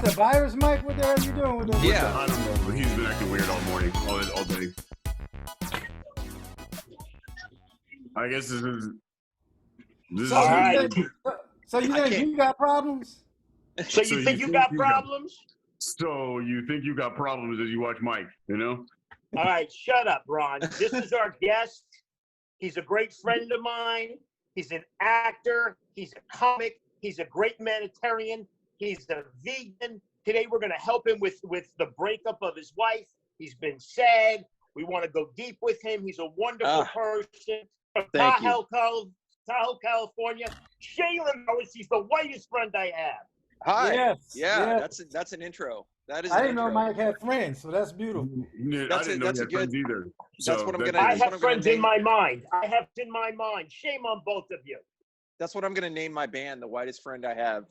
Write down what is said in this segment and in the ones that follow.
the virus, Mike? What the hell are you doing with this? Yeah. I don't know, but he's been acting weird all morning, all day. I guess this is. So, All right. you think you got problems? So you think you got problems? So you think you got problems as you watch Mike, you know? All right, shut up, Ron. This is our guest. He's a great friend of mine. He's an actor. He's a comic. He's a great humanitarian. He's a vegan. Today we're going to help him with the breakup of his wife. He's been sad. We want to go deep with him. He's a wonderful person from Tahoe, California. Shaelan Bowers. He's the whitest friend I have. Hi. Yes, Yeah, yes. that's an intro. That is. I didn't know Mike had friends, so that's beautiful. Yeah, That's I didn't know that's he a had good- friends either. That's what I'm gonna. I That's what have I'm friends gonna in name, my mind. I have in my mind. Shame on both of you. That's what I'm gonna name my band. The whitest friend I have.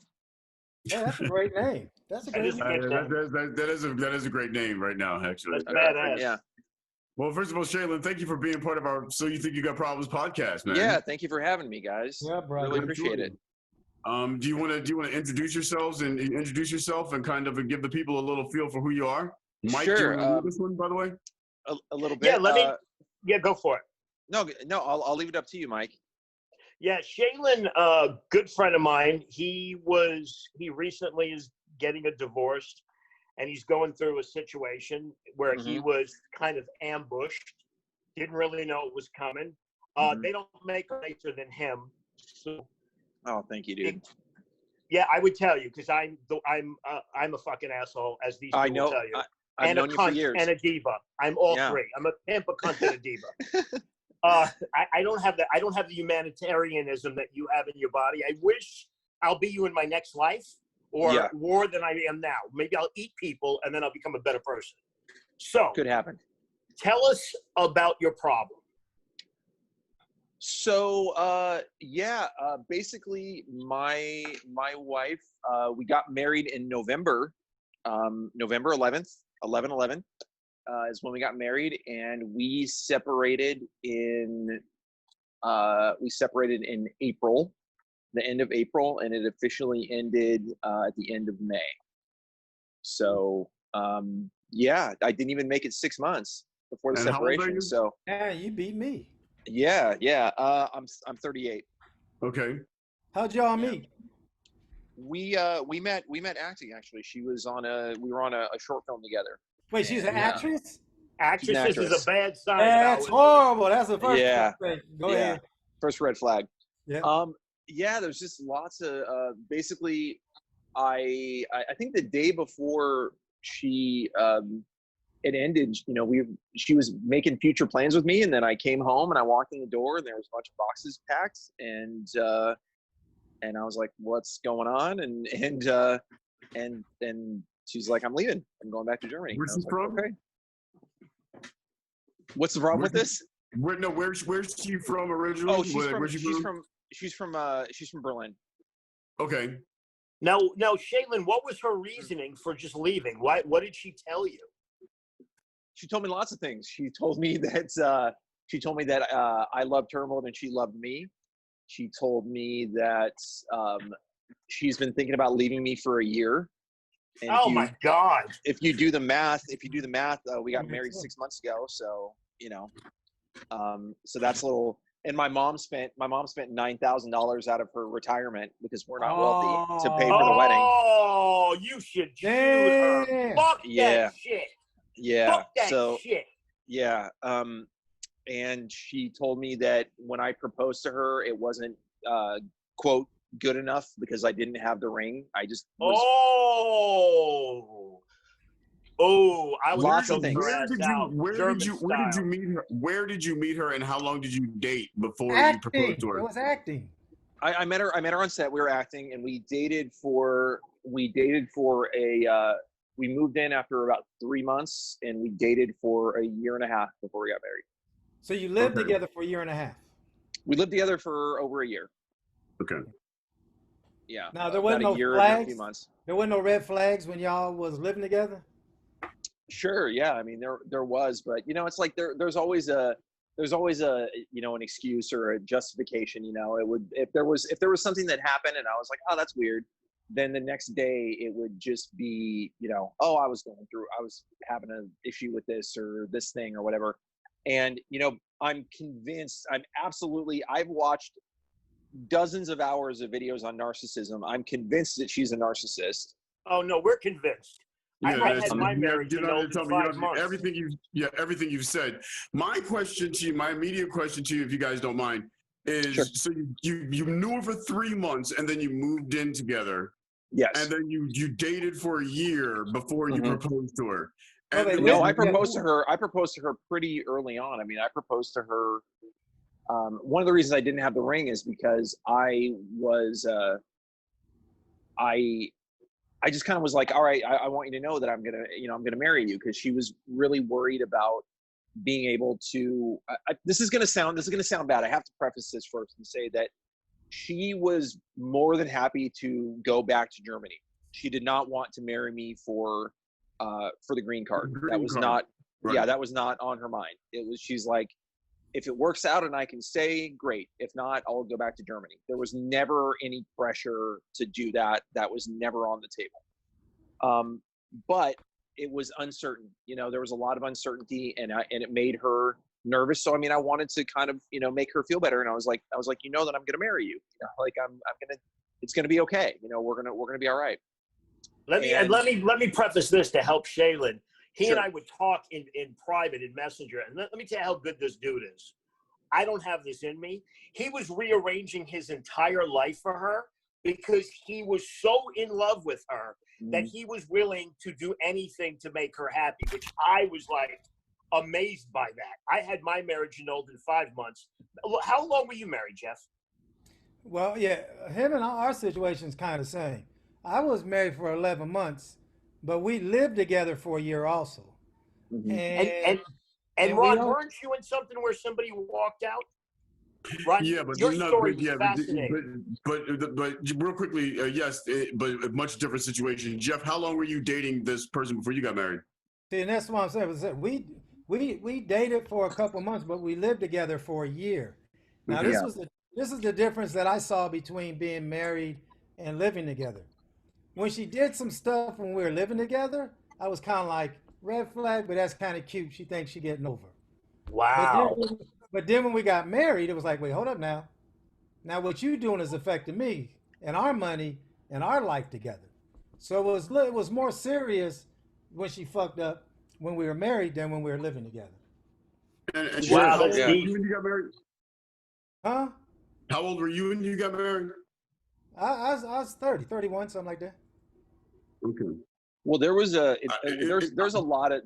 Yeah, that's a great name. That's a That great is a name. good name. That is a great name right now, actually. That's badass. Yeah. Well, first of all, Shaelan, thank you for being part of our So You Think You Got Problems podcast, man. Yeah. Thank you for having me, guys. Yeah, brother. Really appreciate it. Do you want to introduce yourselves and introduce yourself and kind of give the people a little feel for who you are? Mike, Sure, do you want to do this one, by the way? A little bit. Yeah, go for it. No. I'll leave it up to you, Mike. Yeah, Shaelan, good friend of mine. He recently is getting a divorce, and he's going through a situation where he was kind of ambushed. Didn't really know it was coming. They don't make a nicer than him. So, Oh, thank you, dude. yeah, I would tell you because I'm a fucking asshole, as these people I know. tell you. I've And known a you for cunt years. and a diva. I'm all Yeah. three. I'm a pimp, a cunt, and a diva. I don't have the humanitarianism that you have in your body. I wish I'll be you in my next life, or more than I am now. Maybe I'll eat people and then I'll become a better person. So, Could happen. tell us about your problem. So, basically my wife, we got married in November, November 11th, 11/11, is when we got married, and we separated in April, the end of April, and it officially ended at the end of May. So, I didn't even make it 6 months before the And how old are separation. you? So, Yeah, you beat me. I'm 38. Okay. How'd y'all meet? We met acting, actually. We were on a short film together. Wait, she's an actress? Actresses is actress. a bad sign. That's horrible. That's the first thing. Go Yeah. ahead. First red flag. Yeah. There's just lots of basically I think the day before it ended, she was making future plans with me, and then I came home and I walked in the door and there was a bunch of boxes packed, and I was like, what's going on? And she's like, I'm leaving. I'm going back to Germany. Where's I was she from? Okay. What's the problem with this? Where's she from originally? Oh, she's from Berlin. Okay. Now, Shaelan, what was her reasoning for just leaving? What did she tell you? She told me lots of things. She told me that I loved her more than she loved me. She told me that she's been thinking about leaving me for a year. And my God! If you do the math, we got married 6 months ago. So so that's a little. And my mom spent $9,000 out of her retirement because we're not wealthy to pay for the wedding. Oh, you should shoot her. Fuck that shit. Yeah. Fuck that shit. Yeah. And she told me that when I proposed to her, it wasn't quote good enough because I didn't have the ring. I just was. I was lots of things. Where did you meet her? Where did you meet her, and how long did you date before you proposed to her? It was acting. I met her on set. We were acting, and we moved in after about 3 months, and we dated for a year and a half before we got married. So you lived together for a year and a half? We lived together for over a year. Okay. Yeah. Now there wasn't no flags? There wasn't no red flags when y'all was living together? Sure, yeah. I mean, there was, but it's like there's always an excuse or a justification. It would if there was something that happened and I was like, oh, that's weird. then the next day it would just be, you know, oh, I was having an issue with this or this thing or whatever. And, you know, I'm convinced, I've watched dozens of hours of videos on narcissism. I'm convinced that she's a narcissist. Oh, no, we're convinced. Yeah, I had my marriage annulled in 5 months. Everything you've said. My question to you, my immediate question to you, if you guys don't mind, is sure. So you knew her for 3 months and then you moved in together. Yes. And then you dated for a year before you proposed to her. And no, I proposed to her pretty early on. I mean, I proposed to her. One of the reasons I didn't have the ring is because I just kind of was like, all right, I want you to know that I'm gonna marry you, because she was really worried about being able to. This is gonna sound bad. I have to preface this first and say that she was more than happy to go back to Germany. She did not want to marry me for the green card. That was not on her mind. She's like, if it works out and I can stay, great. If not, I'll go back to Germany. There was never any pressure to do that. That was never on the table. But it was uncertain. You know, there was a lot of uncertainty, and it made her nervous. So I mean, I wanted to kind of, you know, make her feel better. And I was like, you know, that I'm going to marry you. You know, like it's going to be okay. You know, we're going to be all right. Let me preface this to help Shaelan. He and I would talk in private, in Messenger, and let me tell you how good this dude is. I don't have this in me. He was rearranging his entire life for her because he was so in love with her that he was willing to do anything to make her happy, which I was like amazed by that. I had my marriage annulled in 5 months. How long were you married, Jeff? Well, yeah, him and our situation's kind of the same. I was married for 11 months, but we lived together for a year also. And Ron, weren't you in something where somebody walked out? Ron, yeah, but your story was fascinating. But real quickly, yes, but a much different situation. Jeff, how long were you dating this person before you got married? See, and that's what I'm saying. We dated for a couple months, but we lived together for a year. Now, this is the difference that I saw between being married and living together. When she did some stuff when we were living together, I was kind of like, red flag, but that's kind of cute. She thinks she's getting over. Wow. But then when we got married, it was like, wait, hold up now. Now what you doing is affecting me and our money and our life together. So it was more serious when she fucked up when we were married than when we were living together. And wow, how that's old were deep. you when you got married? Huh? How old were you when you got married? I was 30, 31, something like that. Okay. Well, there's a lot of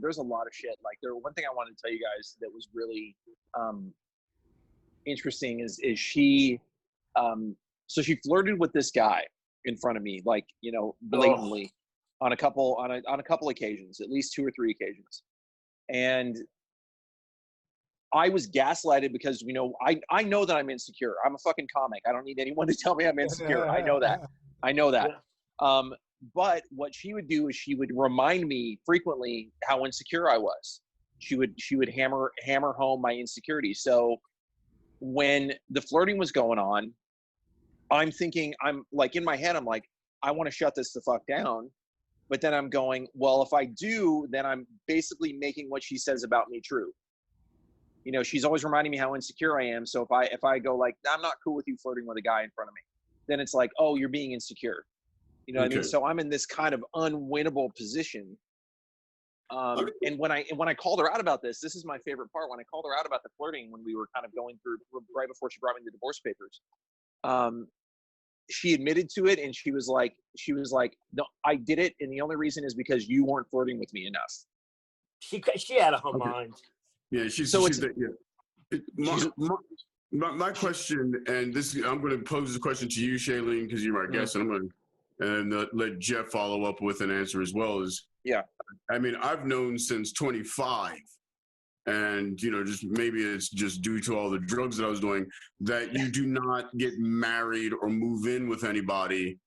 shit. Like one thing I wanted to tell you guys that was really interesting is she so she flirted with this guy in front of me, like, you know, blatantly on a couple occasions, at least 2 or 3 occasions. And I was gaslighted because, you know, I know that I'm insecure. I'm a fucking comic. I don't need anyone to tell me I'm insecure. I know that. Yeah. But what she would do is she would remind me frequently how insecure I was. She would hammer home my insecurity. So when the flirting was going on, I'm thinking, I'm like, in my head, I'm like, I want to shut this the fuck down. But then I'm going, well, if I do, then I'm basically making what she says about me true. You know, she's always reminding me how insecure I am. So if I go like, I'm not cool with you flirting with a guy in front of me, then it's like, oh, you're being insecure. You know what I mean? So I'm in this kind of unwinnable position. And when I called her out about this is my favorite part. When I called her out about the flirting, when we were kind of going through right before she brought me the divorce papers, she admitted to it, and she was like, no, I did it, and the only reason is because you weren't flirting with me enough. She had her mind. Yeah, my question, and this, I'm going to pose this question to you, Shaelan, because you're my guest, and I'm going to let Jeff follow up with an answer as well. I mean, I've known since 25, and, you know, just maybe it's just due to all the drugs that I was doing, that you do not get married or move in with anybody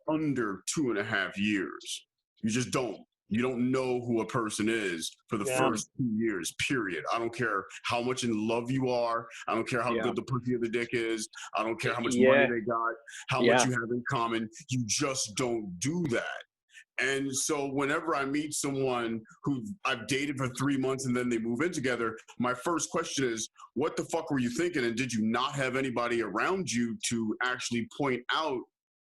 under 2.5 years. You just don't. You don't know who a person is for the first 2 years, period. I don't care how much in love you are. I don't care how good the pussy of the dick is. I don't care how much money they got, how much you have in common. You just don't do that. And so whenever I meet someone who I've dated for 3 months and then they move in together, my first question is, what the fuck were you thinking? And did you not have anybody around you to actually point out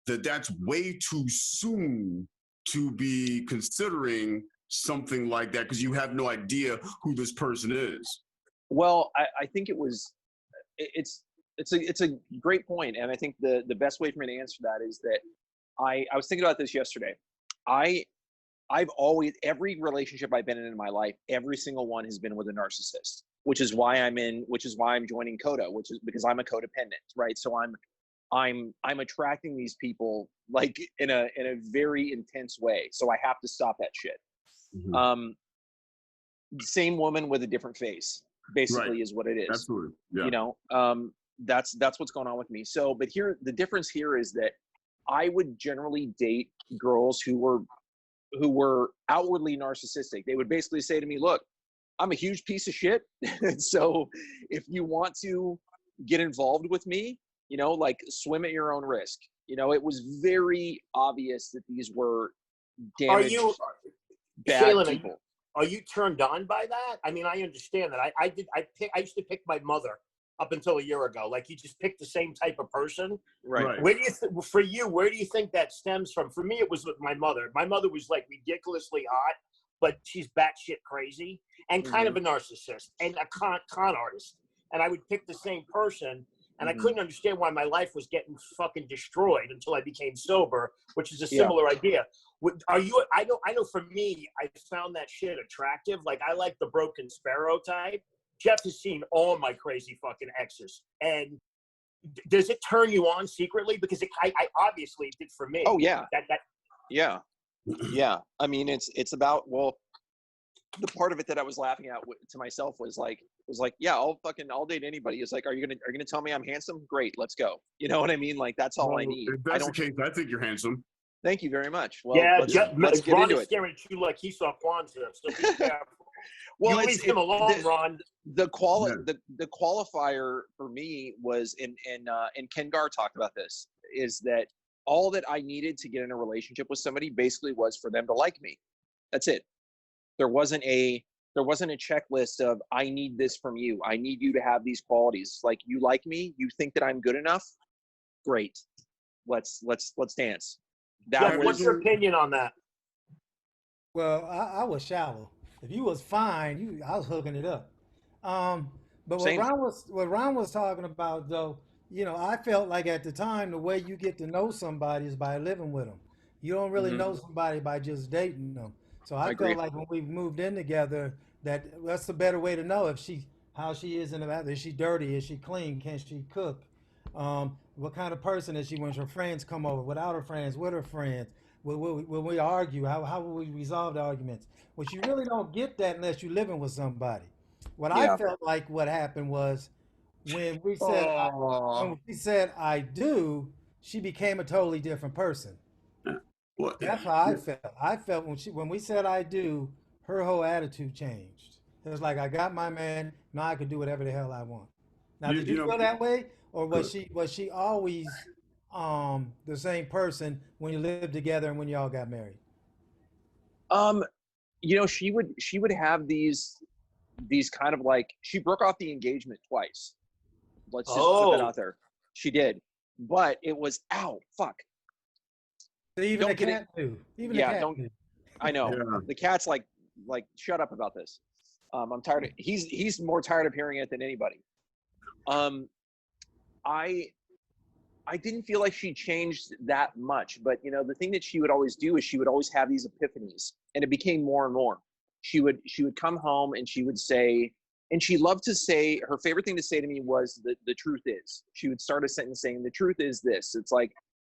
that that's way too soon to be considering something like that because you have no idea who this person is? Well, I think it's a great point, and I think the best way for me to answer that is that I was thinking about this yesterday. I've always, every relationship I've been in my life, every single one has been with a narcissist, which is why I'm joining Coda, which is because I'm a codependent, right? So I'm attracting these people like in a very intense way. So I have to stop that shit. Mm-hmm. Same woman with a different face, basically, is what it is. Absolutely. Yeah. You know, that's what's going on with me. So, but here, the difference here is that I would generally date girls who were outwardly narcissistic. They would basically say to me, look, I'm a huge piece of shit. So if you want to get involved with me, you know, like swim at your own risk. You know, it was very obvious that these were damaged, bad Shaelan, people. Are you turned on by that? I mean, I understand that. I used to pick my mother up until a year ago. Like, you just pick the same type of person. Right. Where do you for you, where do you think that stems from? For me, it was with my mother. My mother was like ridiculously hot, but she's batshit crazy and kind of a narcissist and a con artist. And I would pick the same person. And I couldn't understand why my life was getting fucking destroyed until I became sober, which is a similar idea. Are you? I know. For me, I found that shit attractive. Like, I like the broken sparrow type. Jeff has seen all my crazy fucking exes, and does it turn you on secretly? Because I obviously it did for me. Oh yeah. Yeah. I mean, it's about, well, the part of it that I was laughing at to myself was like, yeah, I'll date anybody. It's like, are you gonna tell me I'm handsome? Great, let's go. You know what I mean? Like, that's all I need. If that's the case, I think you're handsome. Thank you very much. Well, let's get Ron into is it. staring at you like he saw Kwanzaa, so be careful. Well, you leave him alone, Ron. The qualifier for me was, and Ken Gar talked about this, is that all that I needed to get in a relationship with somebody basically was for them to like me. That's it. There wasn't a checklist of, I need this from you. I need you to have these qualities. Like, you like me, you think that I'm good enough? Great. Let's dance. What's your opinion on that? Well, I was shallow. If you was fine, I was hooking it up. But what Ron was talking about, though, you know, I felt like at the time the way you get to know somebody is by living with them. You don't really know somebody by just dating them. So I felt like when we moved in together, that's the better way to know how she is in the bathroom. Is she dirty? Is she clean? Can she cook? What kind of person is she when her friends come over? Without her friends, with her friends? Will we argue? How will we resolve the arguments? Well, you really don't get that unless you're living with somebody. I felt like what happened was when we said I do, she became a totally different person. That's how I felt. I felt when we said I do, her whole attitude changed. It was like, I got my man, now I can do whatever the hell I want. Now, did you feel that way, or was she always the same person when you lived together and when y'all got married? You know, she would have these kind of, like, she broke off the engagement twice. Let's just put that out there. She did, but it was fuck. Even the cat knew. Even the cat knew. I know. Yeah. The cat's like, shut up about this. I'm tired. He's more tired of hearing it than anybody. I didn't feel like she changed that much, but you know, the thing that she would always do is she would always have these epiphanies, and it became more and more. She would come home and she would say, and she loved to say, her favorite thing to say to me was the truth is. She would start a sentence saying, the truth is this. It's like,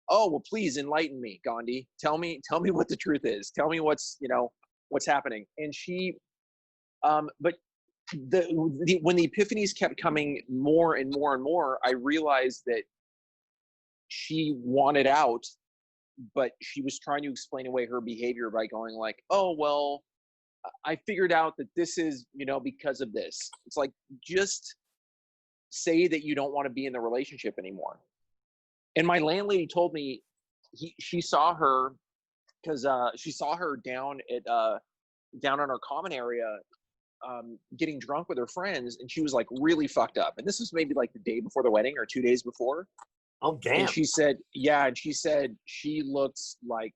oh, well, please enlighten me, Gandhi. Tell me what the truth is. Tell me what's happening. And she, but when the epiphanies kept coming more and more and more, I realized that she wanted out she was trying to explain away her behavior by going like, oh, well, I figured out that this is, because of this. It's like, just say that you don't want to be in the relationship anymore. And my landlady told me she saw her because she saw her down in our common area getting drunk with her friends, and she was like really fucked up. And this was maybe like the day before the wedding or 2 days before. Oh, damn. And she said, yeah, and she said she looks like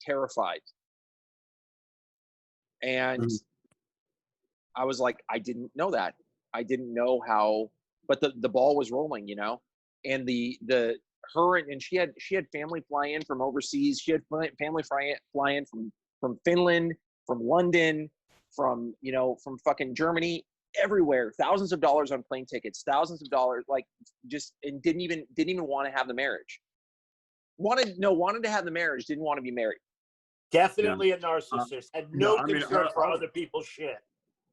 terrified. And I was like, I didn't know that. I didn't know how, but the ball was rolling, and she had family fly in from overseas. She had family fly in from Finland, from London, from fucking Germany, everywhere. Thousands of dollars on plane tickets, thousands of dollars, and didn't even want to have the marriage. Wanted to have the marriage, didn't want to be married. Definitely a narcissist. Had no concern for other people's shit.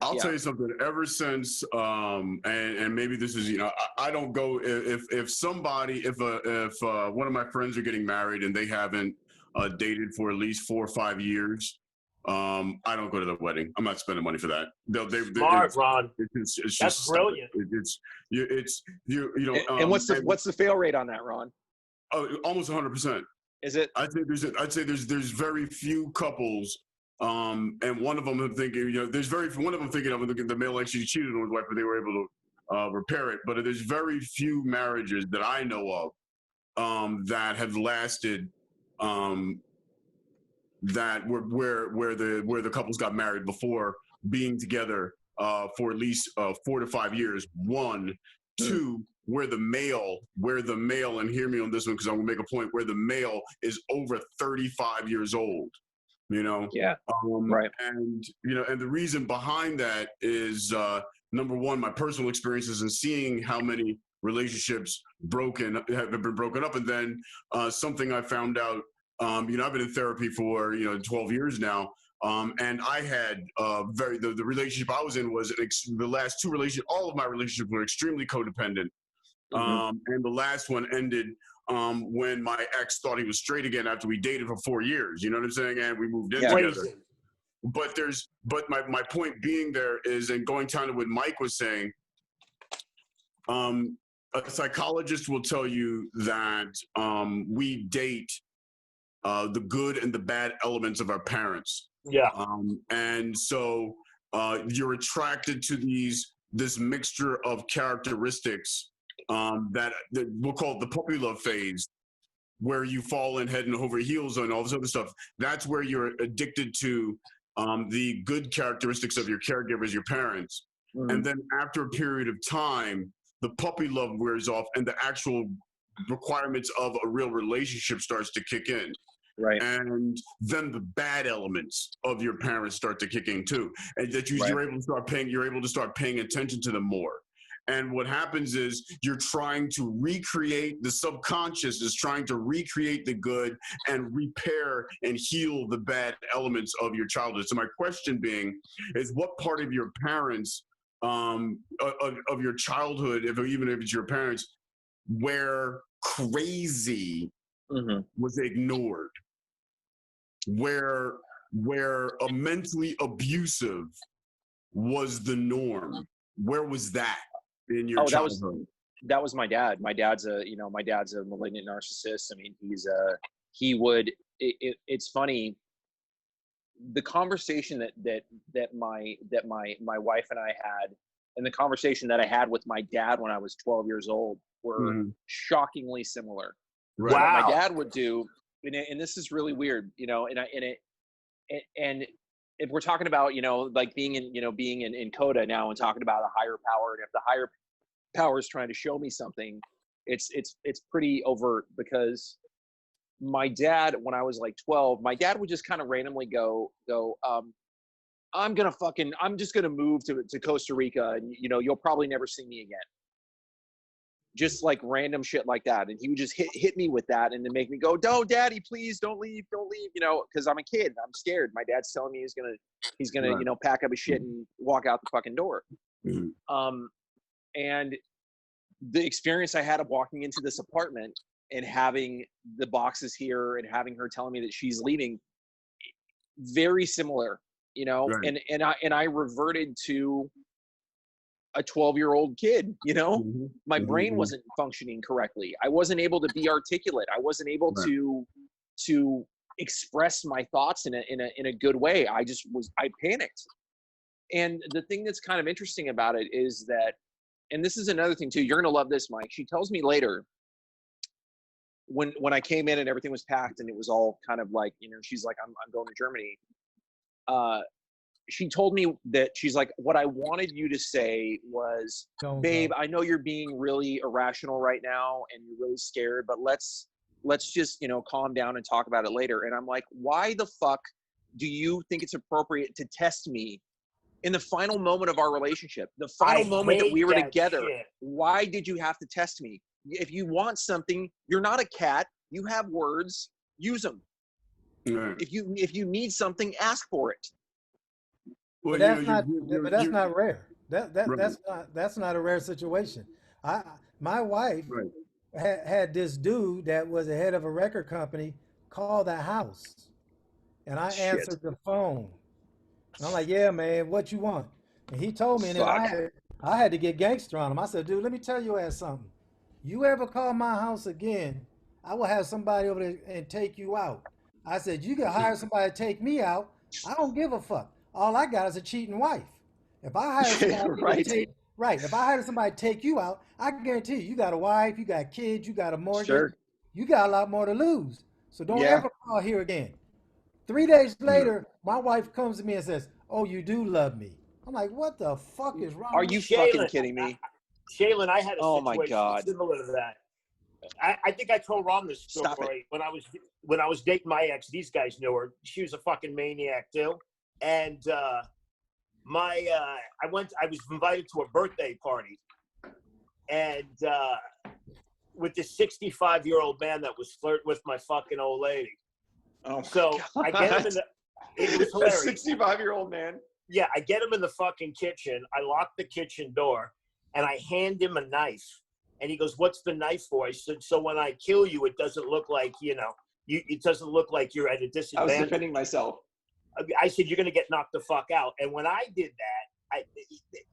I'll tell you something. Ever since, and maybe this is, I don't go if somebody, if one of my friends are getting married and they haven't dated for at least 4 or 5 years, I don't go to the wedding. I'm not spending money for that. Smart, Ron. It's That's just brilliant. And what's the fail rate on that, Ron? Oh, almost 100%. Is it? I'd say there's very few couples. And one of them I'm thinking, one of them thinking of the male actually cheated on his wife, but they were able to repair it. But there's very few marriages that I know of that have lasted, that where the couples got married before being together for at least 4 to 5 years. 1, 2. Where the male, and hear me on this one because I'm gonna make a point, where the male is over 35 years old. Right. And and the reason behind that is number one, my personal experiences and seeing how many relationships have been broken up, and then something I found out. I've been in therapy for 12 years now, and I had the relationship I was in was the last 2 relationships. All of my relationships were extremely codependent, and the last one ended. When my ex thought he was straight again after we dated for 4 years, you know what I'm saying? And we moved in together. But my point being there is, and going down to what Mike was saying, a psychologist will tell you that we date the good and the bad elements of our parents. Yeah. And so you're attracted to this mixture of characteristics that we'll call it the puppy love phase, where you fall in head and over heels and all this other stuff. That's where you're addicted to the good characteristics of your caregivers, your parents. And then after a period of time, the puppy love wears off and the actual requirements of a real relationship starts to kick in. Right. And then the bad elements of your parents start to kick in too. And that you're able to start paying attention to them more. And what happens is you're trying to recreate, the subconscious is trying to recreate the good and repair and heal the bad elements of your childhood. So my question being is, what part of your parents, of your childhood, even if it's your parents, where crazy was ignored, where a mentally abusive was the norm? Where was that in your childhood? That was my dad. My dad's a malignant narcissist. I mean, it's funny. The conversation that my wife and I had, and the conversation that I had with my dad when I was 12 years old were shockingly similar. Right. What Wow. my dad would do, and this is really weird, and if we're talking about, like being in Coda now and talking about a higher power, and if the higher power is trying to show me something, it's pretty overt, because my dad, when I was like 12, my dad would just kind of randomly go, I'm just gonna move to Costa Rica, and you'll probably never see me again. Just like random shit like that. And he would just hit me with that, and then make me go, no, Daddy, please don't leave, because I'm a kid and I'm scared. My dad's telling me he's gonna pack up his shit and walk out the fucking door. And the experience I had of walking into this apartment, and having the boxes here and having her telling me that she's leaving, very similar, you know. Right. And I reverted to a 12-year-old kid, you know. My brain wasn't functioning correctly. I wasn't able to be articulate. I wasn't able to express my thoughts in a good way. I panicked. And the thing that's kind of interesting about it is that, and this is another thing too, you're going to love this, Mike. She tells me later, when I came in and everything was packed and it was all kind of like, you know, she's like, I'm going to Germany. She told me that she's like, what I wanted you to say was, babe, I know you're being really irrational right now and you're really scared, but let's just, you know, calm down and talk about it later. And I'm like, why the fuck do you think it's appropriate to test me in the final moment of our relationship, the final moment that we were together? Shit. Why did you have to test me? If you want something, you're not a cat. You have words, use them. Right. If you need something, ask for it. Well, that's not rare. That's not a rare situation. My wife had this dude that was the head of a record company call the house, and I answered the phone. And I'm like, yeah, man, what you want? And he told me, and then I had to get gangster on him. I said, dude, let me tell your ass something. You ever call my house again, I will have somebody over there and take you out. I said, you can hire somebody to take me out. I don't give a fuck. All I got is a cheating wife. If I hire somebody to take you out, I guarantee you got a wife, you got kids, you got a mortgage, you got a lot more to lose. So don't ever call here again. 3 days later, my wife comes to me and says, oh, you do love me. I'm like, what the fuck is wrong? Are you fucking kidding me? Shaelan, I had a Oh my situation God. similar to that. I think I told Ron this story when I was dating my ex. These guys knew her. She was a fucking maniac too. And I was invited to a birthday party, and with this 65-year-old man that was flirting with my fucking old lady. Oh, so I get him in the. It was hilarious. A 65-year-old man. Yeah, I get him in the fucking kitchen. I lock the kitchen door, and I hand him a knife. And he goes, "What's the knife for?" I said, "So when I kill you, it doesn't look like, you know, it doesn't look like you're at a disadvantage." I was defending myself. I said, "You're going to get knocked the fuck out." And when I did that,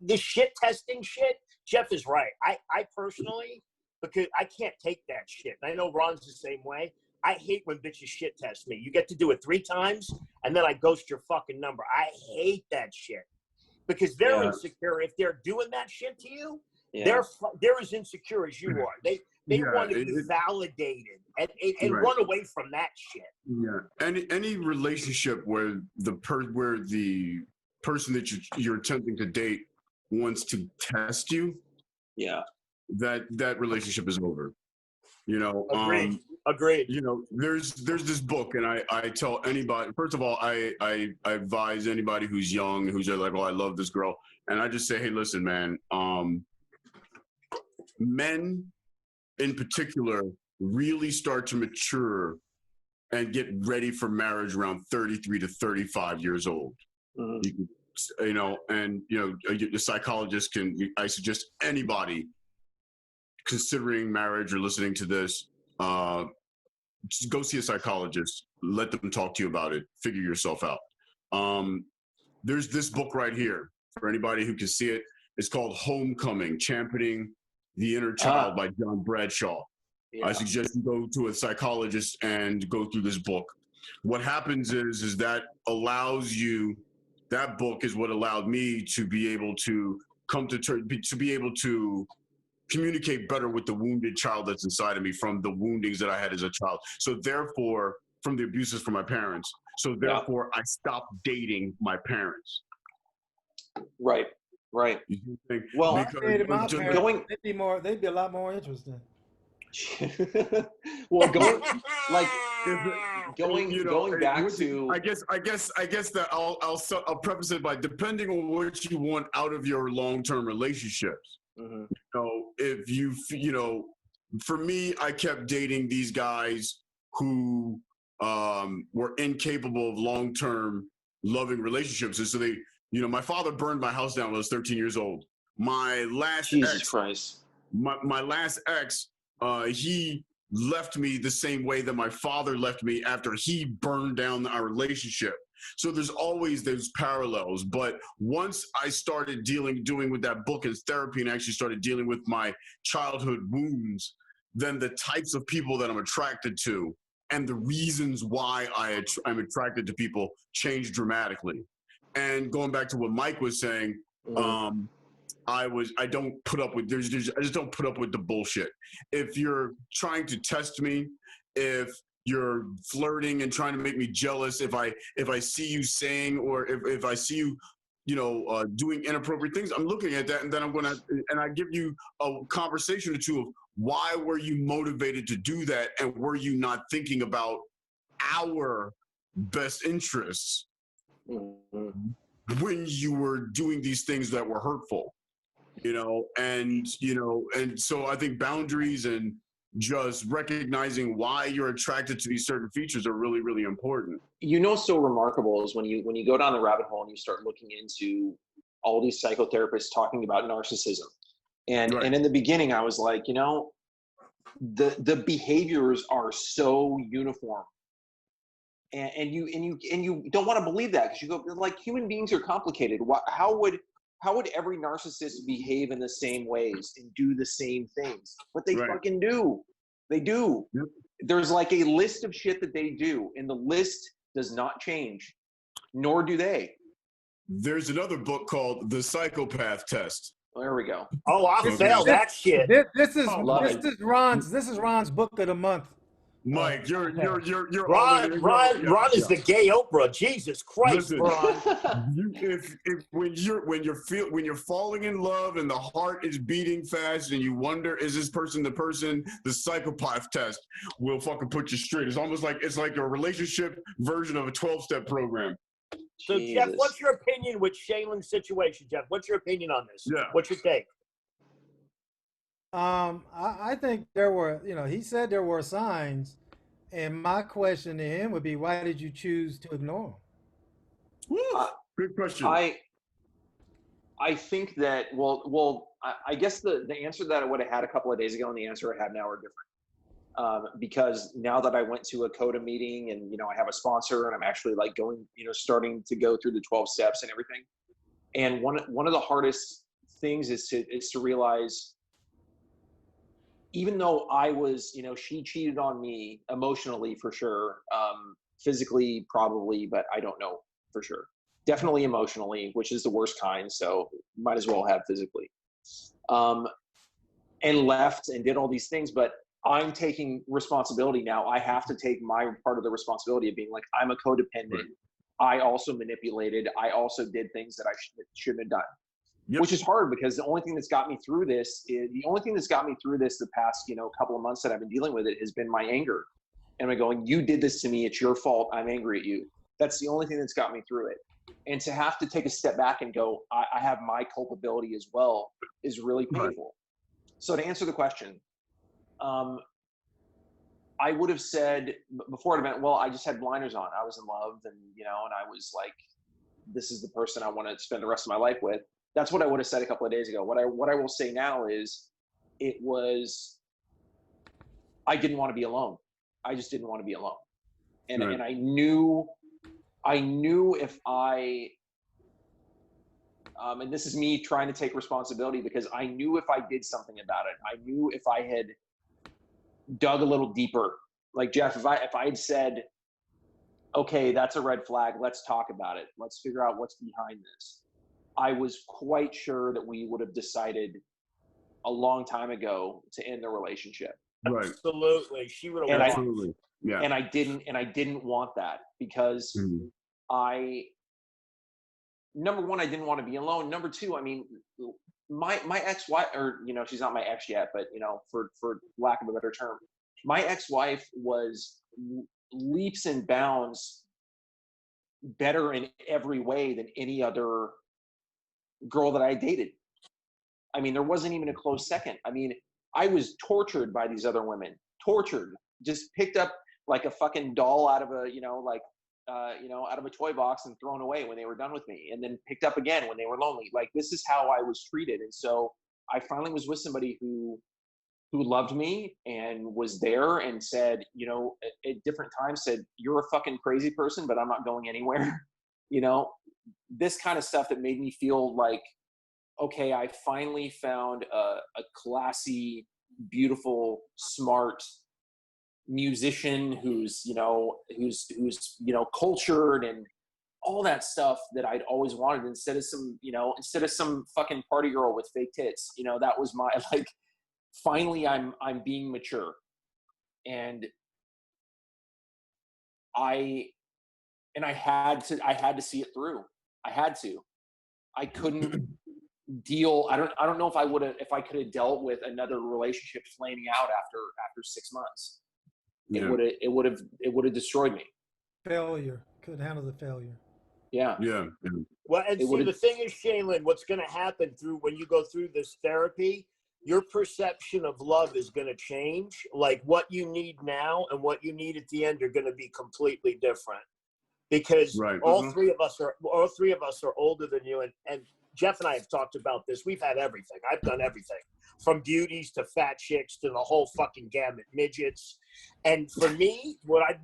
this shit testing shit, Jeff is right. I personally, because I can't take that shit. And I know Ron's the same way. I hate when bitches shit test me. You get to do it 3 times, and then I ghost your fucking number. I hate that shit. Because they're insecure. If they're doing that shit to you, they're as insecure as you are. They want to be validated and run away from that shit. Yeah. Any relationship where the person that you're attempting to date wants to test you, that relationship is over. You know, Agreed. You know, there's this book, and I tell anybody. First of all, I advise anybody who's young, who's like, "Oh, I love this girl," and I just say, "Hey, listen, man. Men, in particular, really start to mature and get ready for marriage around 33 to 35 years old. You know, and you know, a psychologist can. I suggest anybody considering marriage or listening to this, just go see a psychologist. Let them talk to you about it. Figure yourself out. There's this book right here for anybody who can see it. It's called Homecoming: Championing the Inner Child by John Bradshaw. I suggest you go to a psychologist and go through this book. What happens is that allows you. That book is what allowed me to be able to come to be able to communicate better with the wounded child that's inside of me from the woundings that I had as a child. So therefore, from the abuses from my parents. So therefore, I stopped dating my parents. Right. Well, they'd be a lot more interesting. Well, going back to, I guess that I'll preface it by depending on what you want out of your long-term relationships. You know, if you know, for me, I kept dating these guys who were incapable of long-term loving relationships, and so they, you know, my father burned my house down when I was 13 years old. My last Jesus Christ. My last ex, he left me the same way that my father left me after he burned down our relationship. So there's always those parallels. But once I started doing with that book as therapy and actually started dealing with my childhood wounds, then the types of people that I'm attracted to and the reasons why I'm attracted to people changed dramatically. And going back to what Mike was saying, I don't put up with, I just don't put up with the bullshit. If you're trying to test me, if you're flirting and trying to make me jealous, if I see you saying, or if I see you, doing inappropriate things, I'm looking at that, and then I give you a conversation or two of why were you motivated to do that, and were you not thinking about our best interests when you were doing these things that were hurtful, and so I think boundaries and just recognizing why you're attracted to these certain features are really, really important. So remarkable is when you go down the rabbit hole and you start looking into all these psychotherapists talking about narcissism. And Right. and in the beginning I was like, the behaviors are so uniform. And you don't want to believe that, because you go, like, human beings are complicated. How would every narcissist behave in the same ways and do the same things? But they fucking do. They do. Yep. There's like a list of shit that they do, and the list does not change, nor do they. There's another book called The Psychopath Test. There we go. Oh, I failed that shit. This is it. Ron's book of the month. Mike, you're Ron is the gay Oprah. Jesus Christ, Listen, Ron. when you're falling in love and the heart is beating fast and you wonder, is this person the person? The Psychopath Test will fucking put you straight. It's almost like a relationship version of a 12-step program. So Jeff, what's your opinion with Shaelan's situation, Jeff? What's your opinion on this? Yeah. What's your take? I think there were, he said there were signs, and my question to him would be, why did you choose to ignore him? Good question. I think that, I guess the answer that I would have had a couple of days ago and the answer I have now are different. Because now that I went to a CODA meeting and, I have a sponsor and I'm actually like going, starting to go through the 12 steps and everything. And one of the hardest things is to realize, even though I was, she cheated on me emotionally for sure, physically probably, but I don't know for sure. Definitely emotionally, which is the worst kind, so might as well have physically. And left and did all these things, but I'm taking responsibility now. I have to take my part of the responsibility of being like, I'm a codependent. Right. I also manipulated. I also did things that I shouldn't have done. Yep. Which is hard, because the only thing that's got me through this the past, couple of months that I've been dealing with it has been my anger. And I'm going, you did this to me. It's your fault. I'm angry at you. That's the only thing that's got me through it. And to have to take a step back and go, I have my culpability as well, is really painful. Right. So to answer the question, I would have said before it went, well, I just had blinders on. I was in love, and, and I was like, this is the person I want to spend the rest of my life with. That's what I would have said a couple of days ago. What I will say now is, I didn't want to be alone. I just didn't want to be alone. And right. And I knew if I, and this is me trying to take responsibility, because I knew if I did something about it, I knew if I had dug a little deeper, like Jeff, if I had said, okay, that's a red flag, let's talk about it, let's figure out what's behind this, I was quite sure that we would have decided a long time ago to end the relationship. Right. Absolutely. She would have. Absolutely. Yeah. And I didn't want that, because number one, I didn't want to be alone. Number two, I mean, my ex-wife, or, she's not my ex yet, but, for lack of a better term, my ex-wife was leaps and bounds better in every way than any other girl that I dated. I mean, there wasn't even a close second. I mean, I was tortured by these other women, just picked up like a fucking doll out of a, out of a toy box and thrown away when they were done with me, and then picked up again when they were lonely. Like, this is how I was treated. And so I finally was with somebody who who loved me and was there and said, you know, at different times said, you're a fucking crazy person, but I'm not going anywhere. You know, this kind of stuff that made me feel like, okay, I finally found a classy, beautiful, smart musician who's cultured and all that stuff that I'd always wanted, instead of some fucking party girl with fake tits. You know, that was my, like, finally I'm being mature. And I had to see it through. I couldn't deal. I don't know if I could have dealt with another relationship flaming out after 6 months. Yeah. It would have destroyed me. Failure. Could handle the failure. Yeah. Well, and see, the thing is, Shaelan, what's going to happen when you go through this therapy, your perception of love is going to change. Like, what you need now and what you need at the end are going to be completely different. Because all three of us are older than you, and Jeff and I have talked about this. We've had everything. I've done everything, from beauties to fat chicks to the whole fucking gamut, midgets. And for me, what I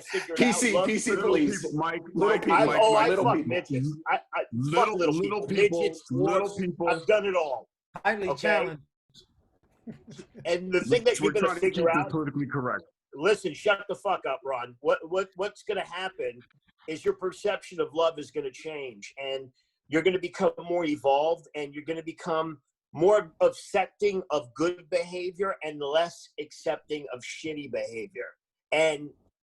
figured out. PC, please, Mike. I fuck midgets. I fuck little people, midgets, little people. I've done it all. Highly challenged. And the thing that you're going to figure out. Politically correct. Listen, shut the fuck up, Ron. What's going to happen is your perception of love is going to change, and you're going to become more evolved, and you're going to become more accepting of good behavior and less accepting of shitty behavior. And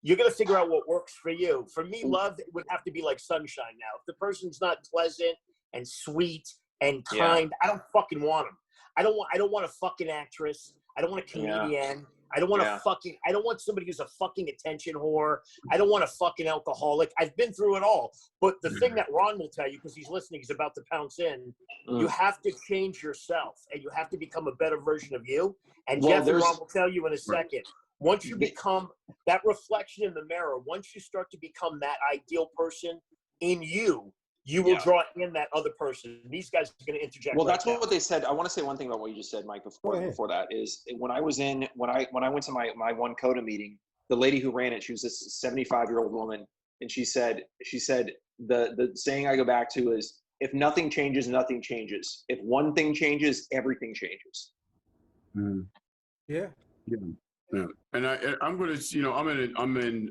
you're going to figure out what works for you. For me, love would have to be like sunshine now. If the person's not pleasant and sweet and kind, I don't fucking want them. I don't want a fucking actress. I don't want a comedian. Yeah. I don't want I don't want somebody who's a fucking attention whore. I don't want a fucking alcoholic. I've been through it all. But the thing that Ron will tell you, because he's listening, he's about to pounce in, you have to change yourself, and you have to become a better version of you. And Jeff and Ron will tell you in a second. Once you become that reflection in the mirror, once you start to become that ideal person in you, you will draw in that other person. These guys are going to interject. Well, that's what they said. I want to say one thing about what you just said, Mike, before that is when I went to my one CODA meeting, the lady who ran it, she was this 75-year-old woman. And she said, the saying I go back to is, if nothing changes, nothing changes. If one thing changes, everything changes. Mm. Yeah. And I'm going to, I'm in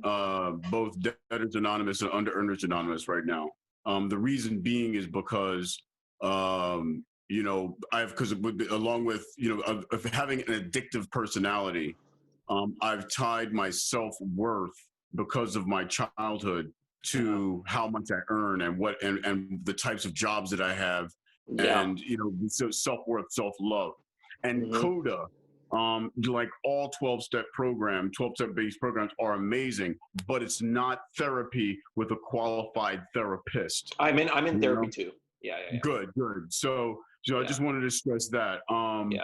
both Debtors Anonymous and Under Earners Anonymous right now. The reason being is because, along with, of having an addictive personality, I've tied my self-worth because of my childhood to how much I earn and the types of jobs that I have, and, so self-worth, self-love. And CODA, like all 12-step based programs are amazing, but it's not therapy with a qualified therapist. I'm in therapy too. Yeah. Good. So I just wanted to stress that. And,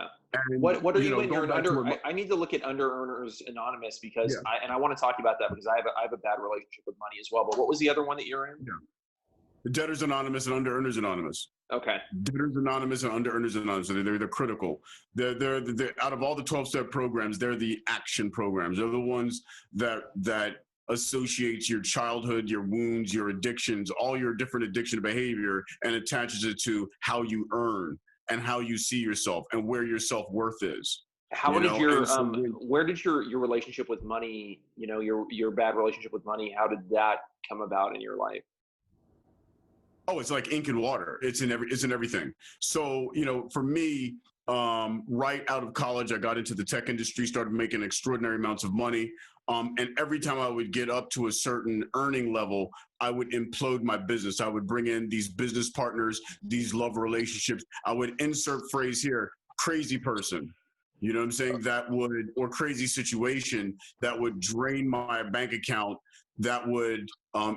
what are you in? You're under. I need to look at Under Earners Anonymous because I want to talk about that because I have a bad relationship with money as well. But what was the other one that you're in? The Debtors Anonymous and Under Earners Anonymous. Okay. Debtors Anonymous and Under Earners Anonymous. They're critical. They're out of all the 12-step programs, they're the action programs. They're the ones that associates your childhood, your wounds, your addictions, all your different addiction behavior, and attaches it to how you earn and how you see yourself and where your self-worth is. Where did your relationship with money, your bad relationship with money, how did that come about in your life? Oh, it's like ink and water. It's in everything. So, for me, right out of college, I got into the tech industry, started making extraordinary amounts of money. And every time I would get up to a certain earning level, I would implode my business. I would bring in these business partners, these love relationships. I would insert phrase here, crazy person. You know what I'm saying? Or crazy situation that would drain my bank account, that would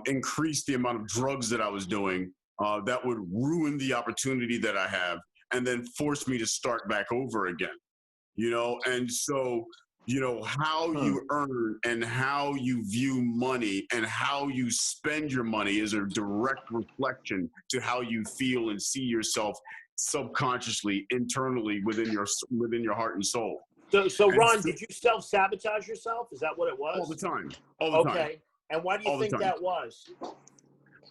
increase the amount of drugs that I was doing, that would ruin the opportunity that I have, and then force me to start back over again. And so, how you earn and how you view money and how you spend your money is a direct reflection to how you feel and see yourself subconsciously, internally within your heart and soul. So And Ron, did you self-sabotage yourself? Is that what it was? all the time. All the time. Okay. And why do you All the think time. that was?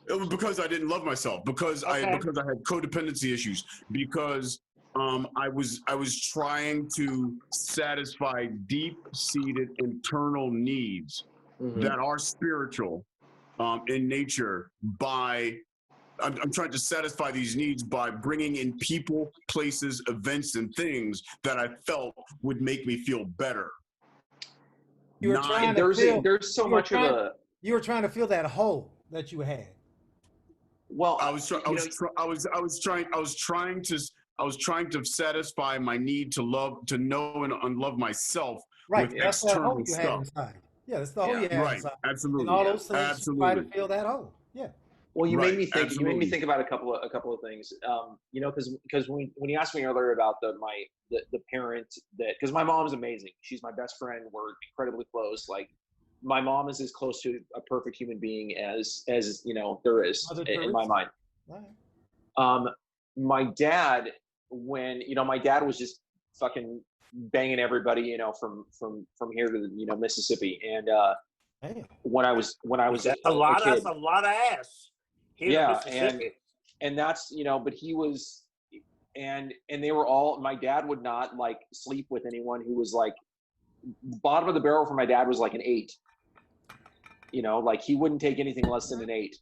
It was because I didn't love myself, because I had codependency issues, because I was trying to satisfy deep-seated internal needs that are spiritual in nature by I'm trying to satisfy these needs by bringing in people, places, events, and things that I felt would make me feel better. You were trying to feel. There's so much of a. You were trying to fill that hole that you had. Well, I was trying to satisfy my need to know and unlove myself with That's that hole external you had stuff. inside. Yeah, that's the hole you had inside. Absolutely. And all those things try to fill that hole. Yeah. Well, you made me think. Absolutely. You made me think about a couple of things. You know, because when you asked me earlier about the parent that, because my mom's amazing. She's my best friend. We're incredibly close. Like, my mom is as close to a perfect human being as you know there is in my mind. Right. My dad, when my dad was just fucking banging everybody, you know, from here to Mississippi, and when I was that's a lot of ass. Yeah, and that's but he was, and they were all. My dad would not like sleep with anyone who was like bottom of the barrel for my dad was like an 8. Like he wouldn't take anything less than an 8,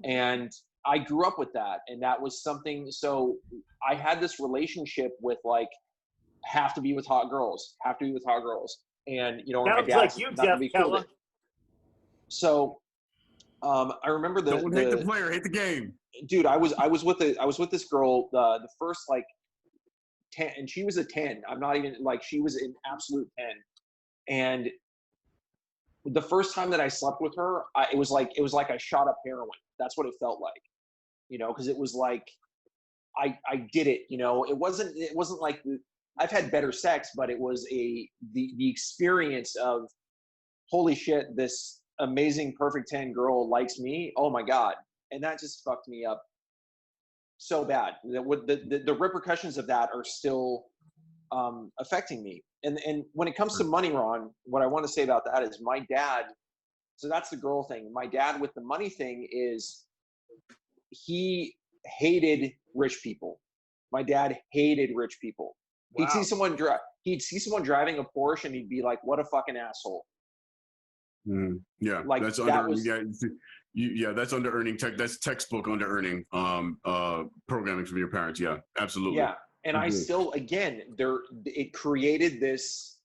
and I grew up with that, and that was something. So I had this relationship with like have to be with hot girls, and my dad's like you, Jeff Keller. So I remember don't hate the player, hate the game, dude. I was with this girl the first like 10, and she was a 10. I'm not even like, she was an absolute 10, and the first time that I slept with her, it was like I shot up heroin. That's what it felt like, because it was like I did it. It wasn't like I've had better sex, but it was the experience of holy shit, this amazing perfect 10 girl likes me. Oh my God. And that just fucked me up so bad. The repercussions of that are still affecting me. And when it comes to money, Ron, what I want to say about that is my dad. So that's the girl thing. My dad with the money thing is he hated rich people. My dad hated rich people. Wow. He'd see someone driving a Porsche and he'd be like, "What a fucking asshole." Yeah, like that's that's under earning tech. That's textbook under earning programming from your parents. Yeah, absolutely. Yeah, and I still, again, it created this.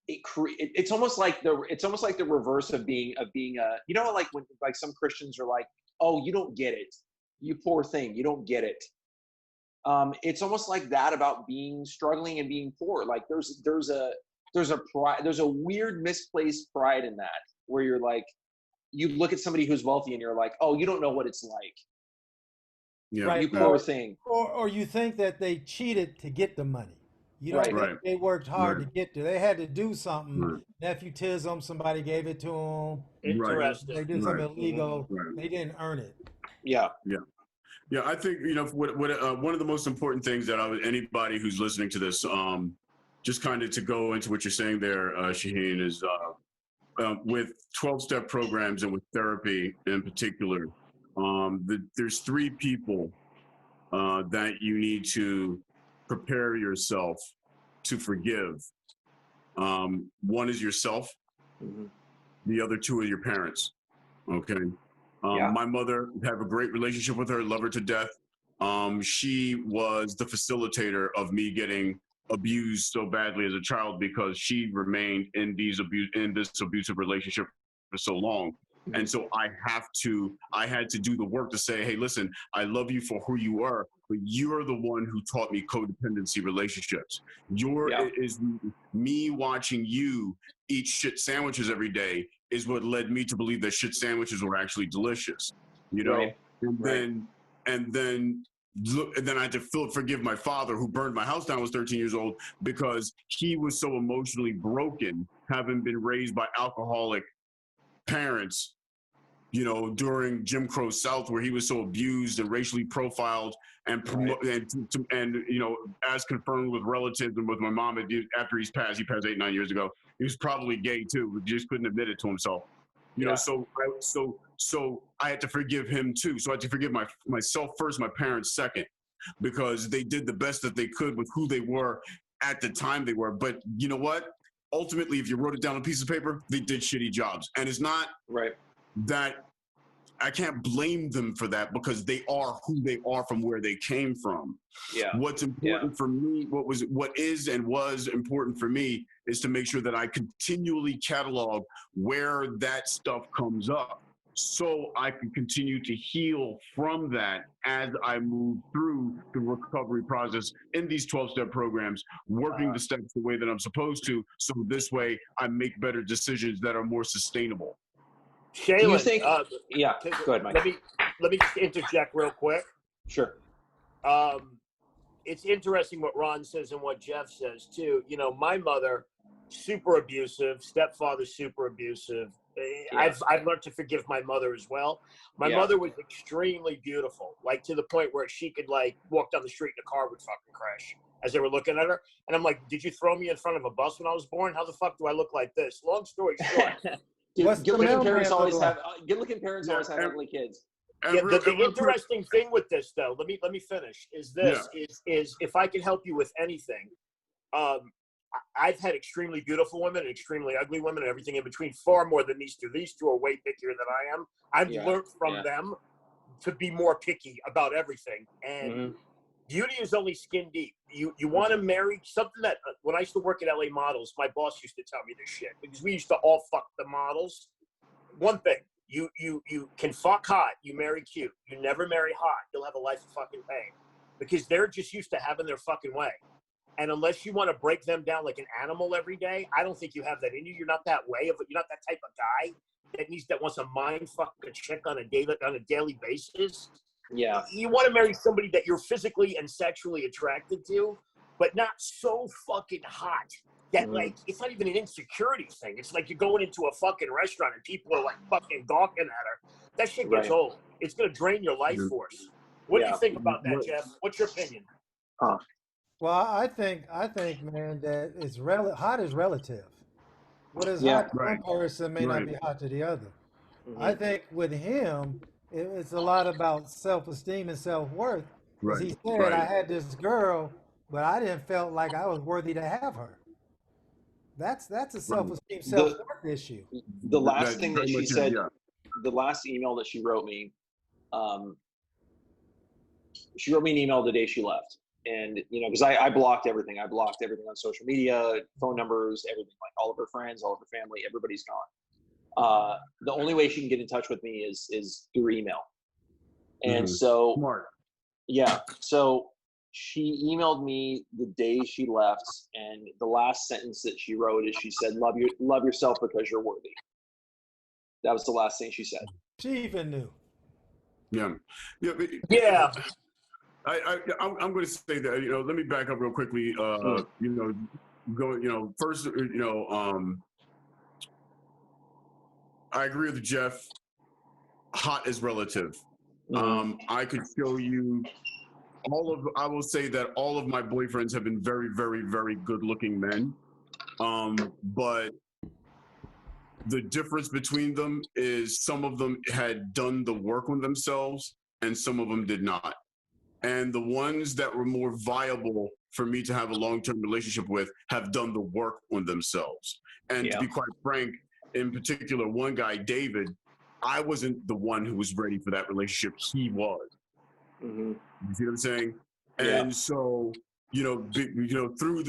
It's almost like the reverse of being a like when like some Christians are like, "Oh, you don't get it, you poor thing, you don't get it." It's almost like that about struggling and being poor. Like there's a pride, there's a weird misplaced pride in that, where you're like, you look at somebody who's wealthy and you're like, "Oh, you don't know what it's like." Yeah, right. You poor thing. Or you think that they cheated to get the money. You don't think they worked hard to get to. They had to do something. Nepotism, somebody gave it to them. Interesting. They did something illegal. They didn't earn it. Yeah. I think one of the most important things that anybody who's listening to this, just kind of to go into what you're saying there, Shaheen, is with 12-step programs and with therapy in particular, there's 3 people that you need to prepare yourself to forgive. One is yourself. The other 2 are your parents. Okay. My mother, have a great relationship with her, love her to death. She was the facilitator of me getting abused so badly as a child because she remained in this abusive relationship for so long. And so I had to do the work to say, "Hey, listen, I love you for who you are, but you're the one who taught me codependency relationships. Is me watching you eat shit sandwiches every day is what led me to believe that shit sandwiches were actually delicious, And then I had to forgive my father, who burned my house down. I was 13 years old because he was so emotionally broken, having been raised by alcoholic parents. you know, during Jim Crow South, where he was so abused and racially profiled and and you know, as confirmed with relatives and with my mom, after he passed 8-9 years ago, he was probably gay too, but just couldn't admit it to himself. You know, so I had to forgive him too. So I had to forgive myself first, my parents second, because they did the best that they could with who they were at the time they were. But you know what? Ultimately, if you wrote it down on a piece of paper, they did shitty jobs. And it's not that I can't blame them for that, because they are who they are from where they came from. What's important for me, what is and was important for me, is to make sure that I continually catalog where that stuff comes up, so I can continue to heal from that as I move through the recovery process in these 12-step programs, working the steps the way that I'm supposed to, so this way I make better decisions that are more sustainable. Shaelan, do you think? Go ahead, Mike. Let me just interject real quick. Sure. It's interesting what Ron says and what Jeff says too. You know, my mother, super abusive. Stepfather, super abusive. I've learned to forgive my mother as well. My mother was extremely beautiful, like to the point where she could like walk down the street and a car would fucking crash as they were looking at her. And I'm like, did you throw me in front of a bus when I was born? How the fuck do I look like this? Long story short. Good-looking parents always have ugly kids. The interesting thing with this, though, let me finish. Is if I can help you with anything, I've had extremely beautiful women and extremely ugly women and everything in between, far more than these two. These two are way pickier than I am. I've learned from them to be more picky about everything. And beauty is only skin deep. You want to marry something that, when I used to work at LA Models, my boss used to tell me this shit, because we used to all fuck the models. One thing, you can fuck hot, you marry cute. You never marry hot, you'll have a life of fucking pain, because they're just used to having their fucking way. And unless you want to break them down like an animal every day, I don't think you have that in you. You're not that way. You're not that type of guy that wants to mind fuck a chick on a daily basis. You want to marry somebody that you're physically and sexually attracted to, but not so fucking hot that like it's not even an insecurity thing. It's like you're going into a fucking restaurant and people are like fucking gawking at her. That shit gets old. It's gonna drain your life force. What do you think about that, Jeff? What's your opinion? Well, I think, man, that it's hot is relative. What is hot to one person may not be hot to the other. I think with him, it's a lot about self-esteem and self-worth. Because he said, I had this girl, but I didn't felt like I was worthy to have her. That's a self-esteem, self-worth issue. The last thing that she said, the last email that she wrote me an email the day she left. And, you know, because I blocked everything. I blocked everything on social media, phone numbers, everything, like all of her friends, all of her family, everybody's gone. The only way she can get in touch with me is through email. And so, so she emailed me the day she left, and the last sentence that she wrote is she said, love yourself because you're worthy. That was the last thing she said. She even knew. I'm going to say that, you know, let me back up real quickly. First, I agree with Jeff. Hot is relative. I could show you I will say that all of my boyfriends have been very, very, very good looking men. But the difference between them is some of them had done the work on themselves and some of them did not. And the ones that were more viable for me to have a long-term relationship with have done the work on themselves. And to be quite frank, in particular, one guy, David, I wasn't the one who was ready for that relationship. He was. You see what I'm saying? And so, through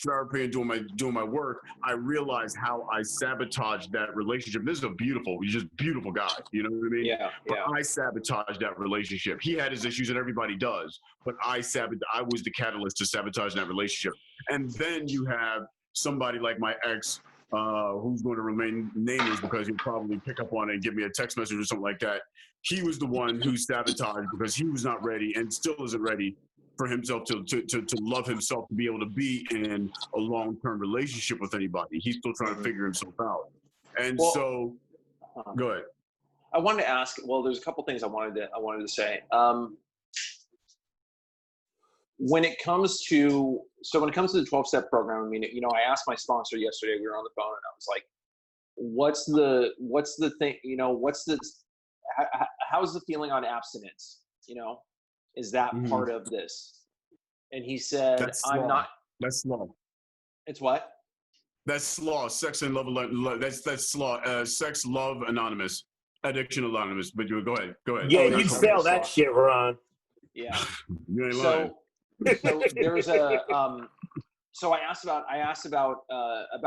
therapy and doing my work, I realized how I sabotaged that relationship. This is he's just a beautiful guy. You know what I mean? But I sabotaged that relationship. He had his issues, and everybody does. But I was the catalyst to sabotage that relationship. And then you have somebody like my ex, who's going to remain nameless because he'll probably pick up on it and give me a text message or something like that. He was the one who sabotaged because he was not ready and still isn't ready for himself to love himself, to be able to be in a long-term relationship with anybody. He's still trying to figure himself out. And go ahead. I wanted to ask. Well, there's a couple things I wanted to say. When it comes to the 12-step program, I mean, you know, I asked my sponsor yesterday. We were on the phone, and I was like, "What's the thing? You know, how's the feeling on abstinence? You know, is that part of this?" And he said, "I'm not." That's law. It's what? That's law. Sex and love. That's law. Sex, love, anonymous, addiction, anonymous. But you go ahead. Yeah, you'd fail that shit, Ron. Yeah. You ain't lying. So there's a so I asked about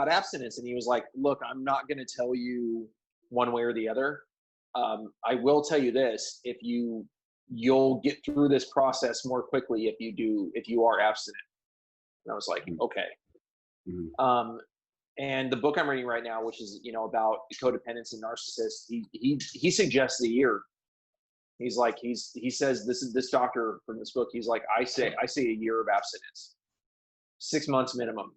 abstinence, and he was like, "Look, I'm not going to tell you one way or the other. I will tell you this: you'll get through this process more quickly if you are abstinent." And I was like, "Okay." Mm-hmm. And the book I'm reading right now, which is, you know, about codependence and narcissists, he suggests a year. He's like, he says, this doctor from this book, he's like, I say a year of abstinence, 6 months minimum.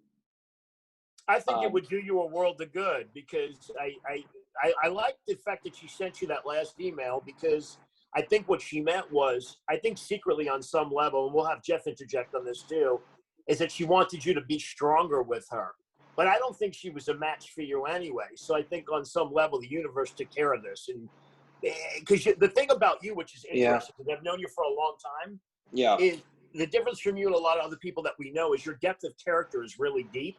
I think it would do you a world of good, because I like the fact that she sent you that last email, because I think what she meant was, I think secretly on some level, and we'll have Jeff interject on this too, is that she wanted you to be stronger with her. But I don't think she was a match for you anyway. So I think on some level, the universe took care of this. And because the thing about you, which is interesting, because I've known you for a long time, is the difference from you and a lot of other people that we know is your depth of character is really deep.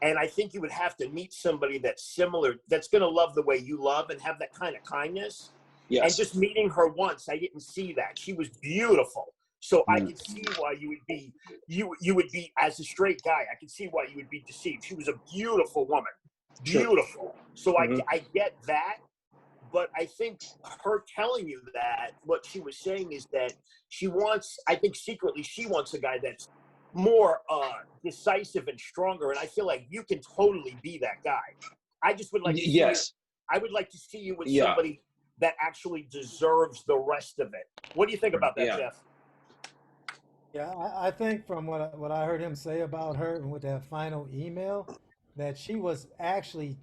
And I think you would have to meet somebody that's similar, that's going to love the way you love and have that kind of kindness. Yes. And just meeting her once, I didn't see that. She was beautiful. So I could see why you would be as a straight guy. I could see why you would be deceived. She was a beautiful woman, beautiful. So I get that, but I think her telling you that, what she was saying is that she wants, I think secretly she wants a guy that's more decisive and stronger. And I feel like you can totally be that guy. I just would like to see you, I would like to see you with somebody that actually deserves the rest of it. What do you think about that, Jeff? Yeah, I think from what I heard him say about her and with that final email, that she was actually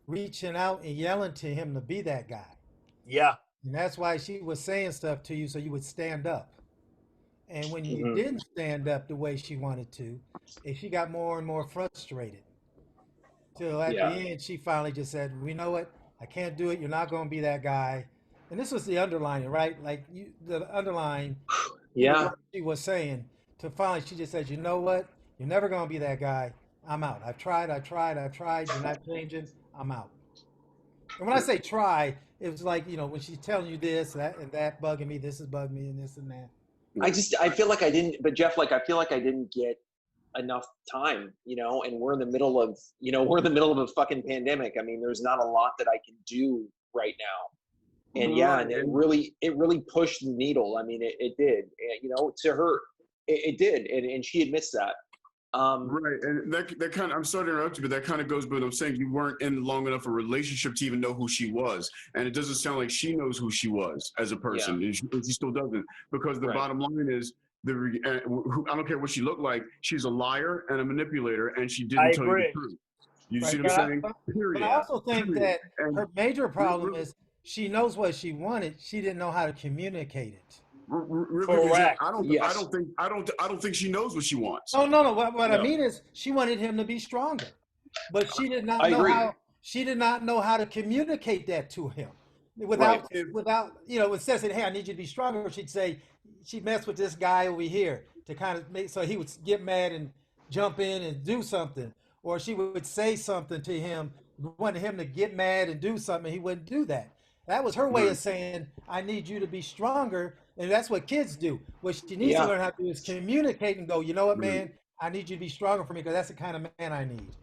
reaching out and yelling to him to be that guy. Yeah. And that's why she was saying stuff to you so you would stand up. And when you didn't stand up the way she wanted to, she got more and more frustrated. Till at the end, she finally just said, "We know what? I can't do it. You're not going to be that guy." And this was the underlining, right? Like the underline. What she was saying, to finally she just said, "You know what? You're never going to be that guy. I'm out. I've tried. You're not changing. I'm out." And when I say try, it was like, you know, when she's telling you this, that, and that bugging me, this is bugging me, and this and that. I feel like I didn't, but Jeff, like, I feel like I didn't get enough time, you know, and we're in the middle of a fucking pandemic. I mean, there's not a lot that I can do right now. And and it really pushed the needle. I mean, it did, you know, to her, it did. And she admits that. Right. And that kind of, I'm sorry to interrupt you, but that kind of goes, but I'm saying you weren't in long enough a relationship to even know who she was. And it doesn't sound like she knows who she was as a person. And she still doesn't, because the bottom line is, I don't care what she looked like, she's a liar and a manipulator, and she didn't tell you the truth. You see what I'm saying? But I also think that her major problem is she knows what she wanted. She didn't know how to communicate it. Correct. I don't think she knows what she wants. Oh no. What I mean is she wanted him to be stronger, but she did not know how. She did not know how to communicate that to him. Without you know, instead of saying, "Hey, I need you to be stronger," she'd mess with this guy over here to kind of make so he would get mad and jump in and do something, or she would say something to him, wanted him to get mad and do something. He wouldn't do that. That was her way of saying, "I need you to be stronger." And that's what kids do. What she needs to learn how to do is communicate and go, "You know what, man? I need you to be stronger for me, because that's the kind of man I need."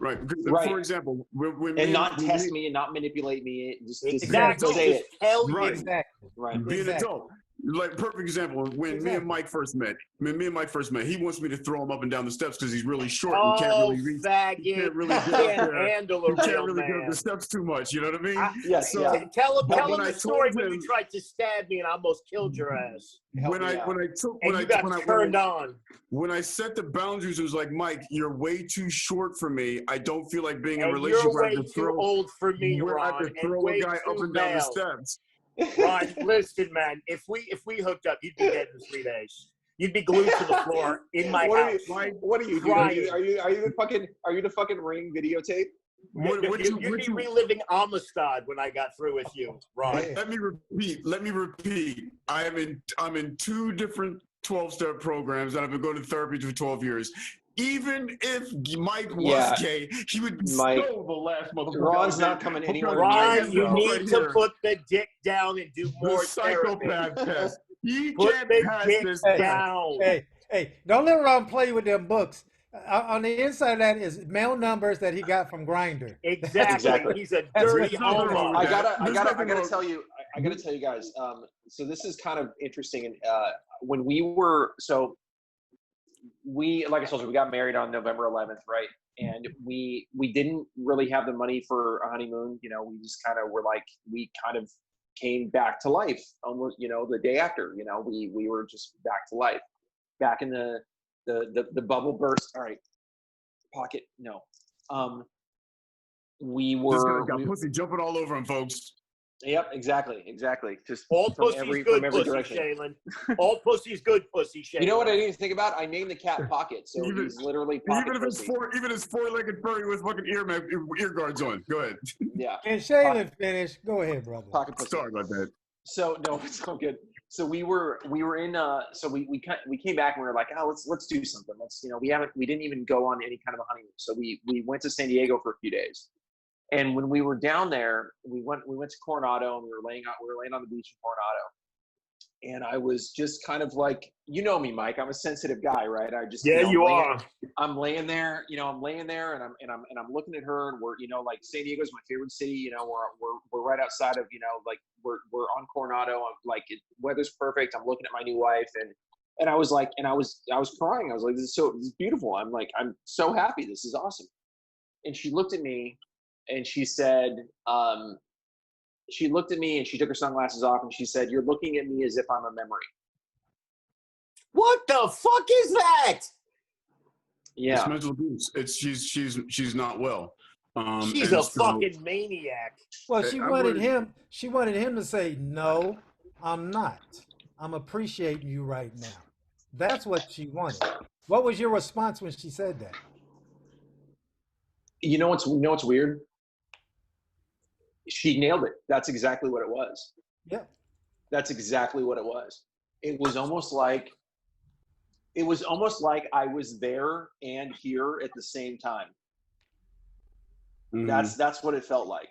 Right. For example, and not test me and not manipulate me. Just exactly. say it. Exactly. Right. Be an adult. Like, perfect example, when me and Mike first met, he wants me to throw him up and down the steps because he's really short and can't really reach. Faggot. He can't really Can't handle a real really get up man. the steps too much, you know what I mean? Yes, So, yeah. Tell him the story told when him- you tried to stab me and I almost killed your ass. When I set the boundaries, it was like, Mike, you're way too short for me. I don't feel like being in a And relationship you're where I way have to too throw, old for me, where I Ron, have to and throw way a guy too up and down the male. steps. Ron, listen, man. If we hooked up, you'd be dead in 3 days. You'd be glued to the floor in my house. What are you doing? Are you the fucking Ring videotape? You'd be reliving Amistad when I got through with you, Ron. Let me repeat. I'm in 2 different 12-step programs, and I've been going to therapy for 12 years. Even if Mike was gay, he would be still the last motherfucker. Ron's not coming anywhere. Ron, you need to put the dick down and do more psychopath test. He put can't the pass dick this. down. Hey, don't let Ron play with them books. On the inside of that is mail numbers that he got from Grindr. Exactly. He's a dirty homo. I gotta tell you guys. So this is kind of interesting. And when we like I told you, we got married on November 11th, right? And we didn't really have the money for a honeymoon. You know, we just kind of were like, we kind of came back to life almost. You know, the day after. You know, we were just back to life, back in the bubble burst. All right, pocket. No. We were. This guy got pussy jumping all over him, folks. Yep, exactly. Just all pussy's good pussy, direction. Shaelan. All pussy's good pussy, Shaelan. You know what I didn't think about? I named the cat Pocket, so he's literally Pocket. Even if it's four-legged furry with fucking ear guards on. Go ahead. Yeah. And Shaelan finish. Go ahead, brother. Pocket pussy. Sorry about that. So no, it's all good. So we were in so we came back and we were like, oh, let's do something. We didn't even go on any kind of a honeymoon. So we went to San Diego for a few days. And when we were down there, we went to Coronado and we were laying on the beach in Coronado. And I was just kind of like, you know me, Mike, I'm a sensitive guy, right? I'm laying there, and I'm looking at her, and we're, like San Diego's my favorite city, we're right outside of, like we're on Coronado. I'm like, weather's perfect. I'm looking at my new wife, and I was like, I was crying. I was like, this is beautiful. I'm like, I'm so happy. This is awesome. And she looked at me and she said, she looked at me and she took her sunglasses off and she said, "You're looking at me as if I'm a memory." What the fuck is that? Yeah. It's mental abuse. She's not well. She's a fucking maniac. Well, she wanted him to say, "No, I'm not. I'm appreciating you right now." That's what she wanted. What was your response when she said that? You know what's weird? She nailed it. That's exactly what it was. Yeah. That's exactly what it was. It was almost like I was there and here at the same time. Mm-hmm. That's what it felt like.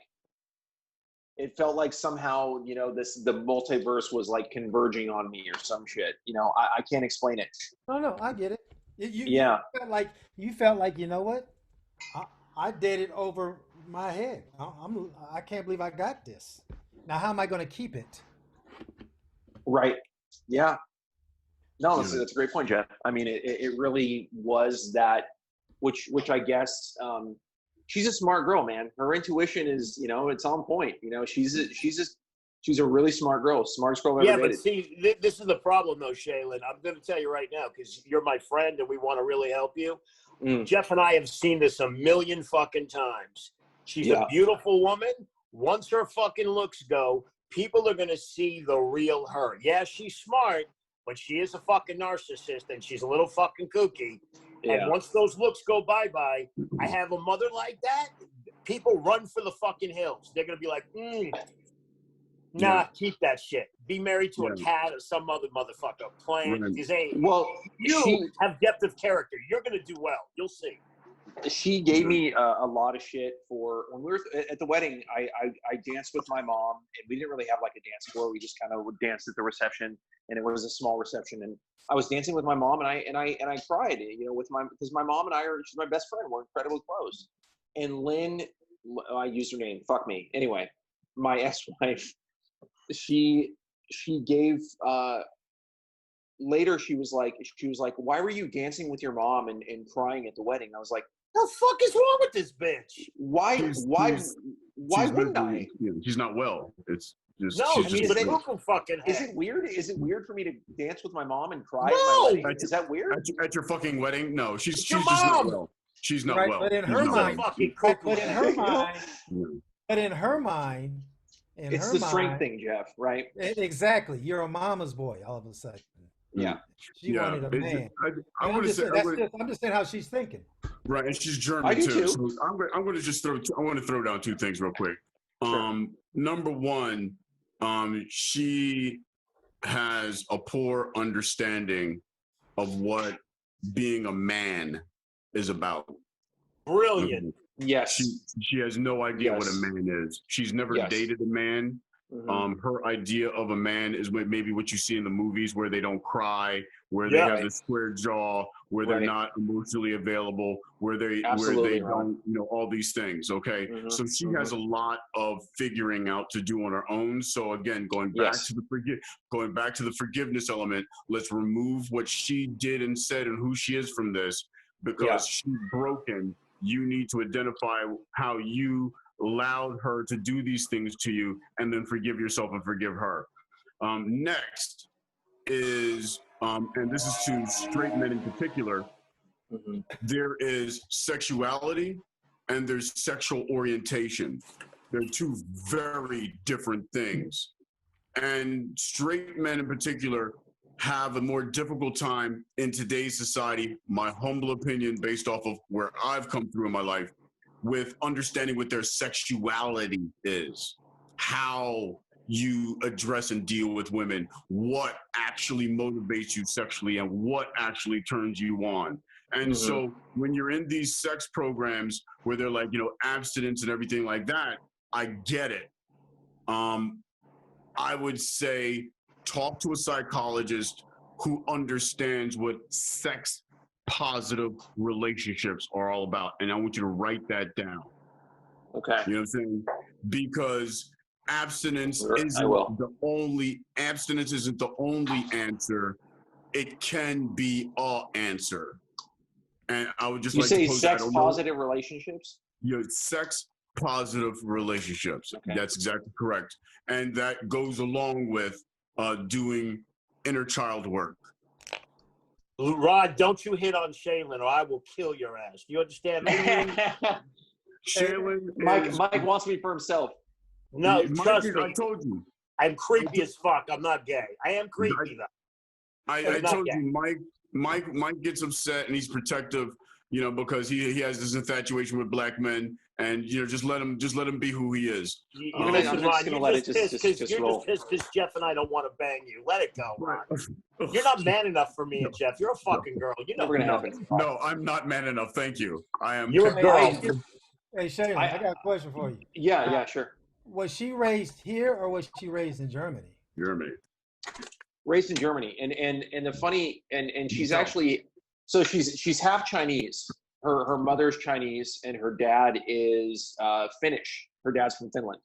It felt like somehow, the multiverse was like converging on me or some shit. I can't explain it. No, I get it. You felt like, you know what? I did it over my head. I can't believe I got this. Now, how am I going to keep it? Right. Yeah. No, that's a great point, Jeff. I mean, it really was that, which I guess, she's a smart girl, man. Her intuition is, it's on point. She's a really smart girl, smartest girl I've ever dated. But see, this is the problem, though, Shaelan. I'm going to tell you right now, because you're my friend and we want to really help you. Jeff and I have seen this a million fucking times. She's a beautiful woman. Once her fucking looks go, people are going to see the real her. Yeah, she's smart, but she is a fucking narcissist and she's a little fucking kooky. Yeah. And once those looks go bye-bye, I have a mother like that, people run for the fucking hills. They're going to be like, keep that shit. Be married to a cat or some other motherfucker. You have depth of character. You're going to do well. You'll see. She gave me a lot of shit for when we were at the wedding. I danced with my mom, and we didn't really have like a dance floor. We just kind of danced at the reception, and it was a small reception. And I was dancing with my mom, and I cried, because my mom and she's my best friend. We're incredibly close. And Lynn, I used her name. Fuck me. Anyway, my ex-wife, she she gave later she was like, why were you dancing with your mom and crying at the wedding? I was like, the fuck is wrong with this bitch? why wouldn't I? She's not well. It's just No, she's she's just a cuckoo fucking head. Is it weird? Is it weird for me to dance with my mom and cry No. at my wedding? Is that weird? at your fucking wedding? No, she's It's your just not mom. well. She's not Right, well. but in She's her not mind, well. fucking but cuckoo. in her mind, Yeah. but in her mind, It's the strength thing, Jeff, right? Exactly. You're a mama's boy all of a sudden. Yeah. She wanted a man. I'm just saying how she's thinking. Right, and she's German I do too. too. So I'm going to just I want to throw down two things real quick. Sure. Number one, she has a poor understanding of what being a man is about. Brilliant. Yes. She has no idea what a man is. She's never dated a man. Mm-hmm. Her idea of a man is maybe what you see in the movies where they don't cry, where they have the square jaw, where they're not emotionally available, where they don't, all these things. Okay. Mm-hmm. So she has a lot of figuring out to do on her own. So again, going back to the forgiveness element, let's remove what she did and said and who she is from this, because she's broken. You need to identify how you allowed her to do these things to you, and then forgive yourself and forgive her. Next is, and this is to straight men in particular, there is sexuality and there's sexual orientation. They're two very different things. And straight men in particular have a more difficult time in today's society, my humble opinion based off of where I've come through in my life, with understanding what their sexuality is, how you address and deal with women, what actually motivates you sexually and what actually turns you on. And so when you're in these sex programs where they're like, abstinence and everything like that, I get it. I would say talk to a psychologist who understands what sex positive relationships are all about. And I want you to write that down. Okay. You know what I'm saying? Because abstinence isn't the only answer. It can be a answer. And I would just you like say to pose sex positive relationships? Sex positive relationships. Okay. That's exactly correct. And that goes along with doing inner child work. Rod, don't you hit on Shaelan or I will kill your ass. Do you understand me? Shaelan Mike wants me for himself. No, trust me. I told you. I'm creepy as fuck. I'm not gay. I am creepy though. I told you, Mike gets upset and he's protective, because he has this infatuation with black men, and just let him be who he is. I'm just gonna let it just roll. Because Jeff and I don't want to bang you. Let it go, Ron. You're not man enough for me and Jeff. You're a fucking girl. Never gonna happen. No, I'm not man enough. Thank you. I am. You're a girl. Hey, Shaelan, I got a question for you. Yeah, sure. Was she raised here or was she raised in Germany? Germany. Raised in Germany, and the funny, and she's actually, so she's half Chinese. Her mother's Chinese and her dad is Finnish. Her dad's from Finland.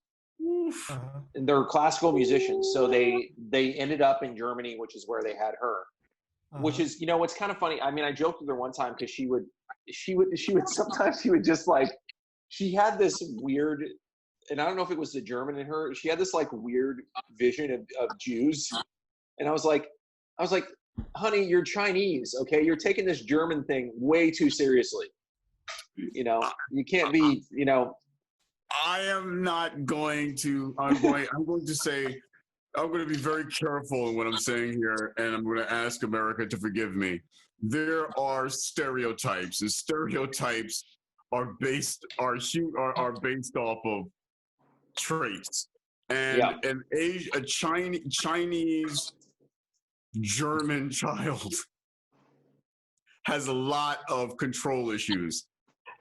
And they're classical musicians, so they ended up in Germany, which is where they had her. Which is, what's kind of funny. I mean, I joked with her one time because she would sometimes she would just like, she had this weird, and I don't know if it was the German in her. She had this like weird vision of Jews, and I was like, honey, you're Chinese, okay? You're taking this German thing way too seriously. You can't be, I am not going to. I'm going to say. I'm going to be very careful in what I'm saying here, and I'm going to ask America to forgive me. There are stereotypes, and stereotypes are based off of traits. And a Chinese German child has a lot of control issues.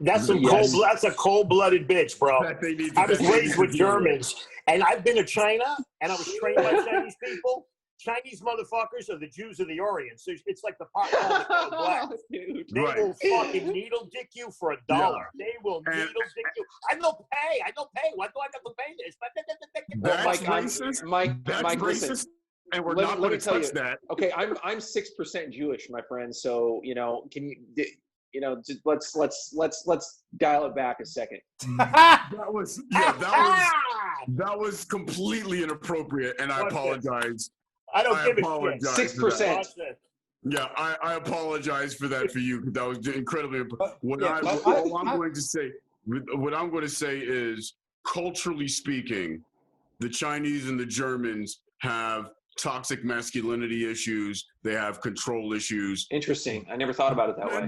That's that's a cold-blooded bitch, bro. I was raised with Germans, and I've been to China, and I was trained by Chinese people. Chinese motherfuckers are the Jews of the Orient. So it's like the pot calling the kettle black. They will fucking needle dick you for $1. Yeah. They will needle dick you. I don't pay. Why do I have to pay this? That's racist. Mike, racist. and we're not going to touch that. Okay, I'm 6% Jewish, my friend. So can you just let's dial it back a second. that was completely inappropriate, and I apologize. I don't give a shit. 6%. Yeah, I apologize for that for you. That was incredibly. What I'm going to say is, culturally speaking, the Chinese and the Germans have toxic masculinity issues. They have control issues. Interesting. I never thought about it that way.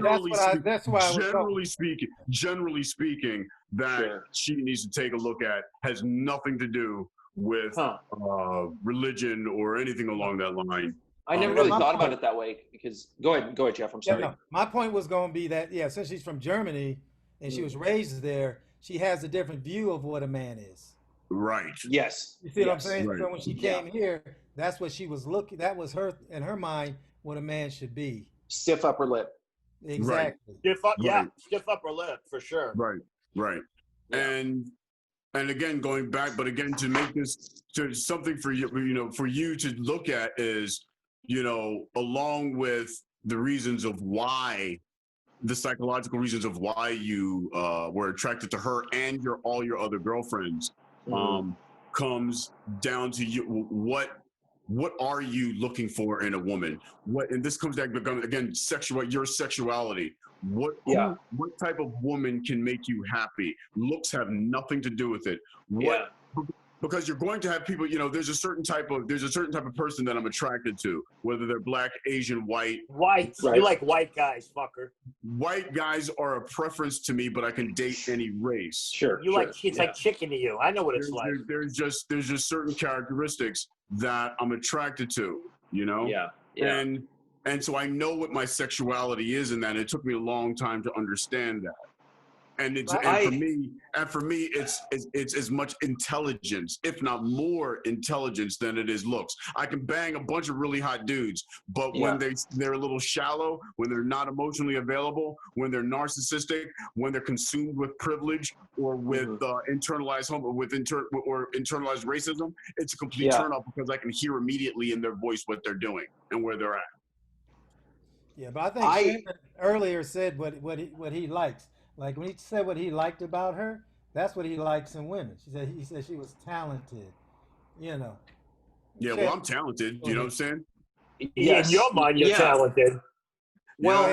Generally speaking, that she needs to take a look at has nothing to do with religion or anything along that line. I never really thought about it that way because go ahead, Jeff. I'm sorry. Yeah, no, my point was going to be that since she's from Germany and she was raised there, she has a different view of what a man is. Right. Yes. You see what I'm saying? Right. So when she came here, that's what she was looking. That was her in her mind what a man should be. Stiff upper lip. Exactly. Right. Stiff upper lip for sure. Right. Yeah. And again, going back, but again, to make this to something for you, for you to look at is, along with the reasons of why, the psychological reasons of why you were attracted to her and all your other girlfriends, comes down to you. What are you looking for in a woman? And this comes back again, your sexuality. What type of woman can make you happy? Looks have nothing to do with it. Because you're going to have people, there's a certain type of person that I'm attracted to, whether they're black, Asian, white. White. Right. You like white guys, fucker. White guys are a preference to me, but I can date any race. Sure. Like chicken to you. I know what it's like. There's just certain characteristics that I'm attracted to, Yeah. And so I know what my sexuality is in that. It took me a long time to understand that. And for me, it's as much intelligence, if not more intelligence, than it is looks. I can bang a bunch of really hot dudes, but when they're a little shallow, when they're not emotionally available, when they're narcissistic, when they're consumed with privilege or with internalized internalized racism, it's a complete turnoff because I can hear immediately in their voice what they're doing and where they're at. Yeah, but I think Shaelan earlier said what he likes. Like when he said what he liked about her, that's what he likes in women. He said she was talented, Yeah, well, I'm talented. You know what I'm saying? Yes. In your mind, you're talented. Well,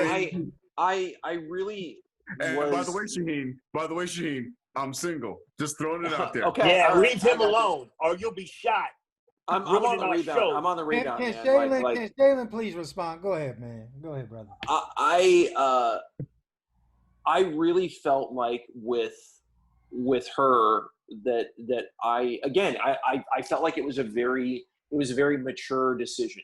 I really. And by the way, Shaheen, I'm single. Just throwing it out there. Okay. Yeah, leave him alone, or you'll be shot. I'm on the rebound. I'm on the rebound. Can Shaelan please respond? Go ahead, man. Go ahead, brother. I really felt like with her that I felt like it was a very mature decision.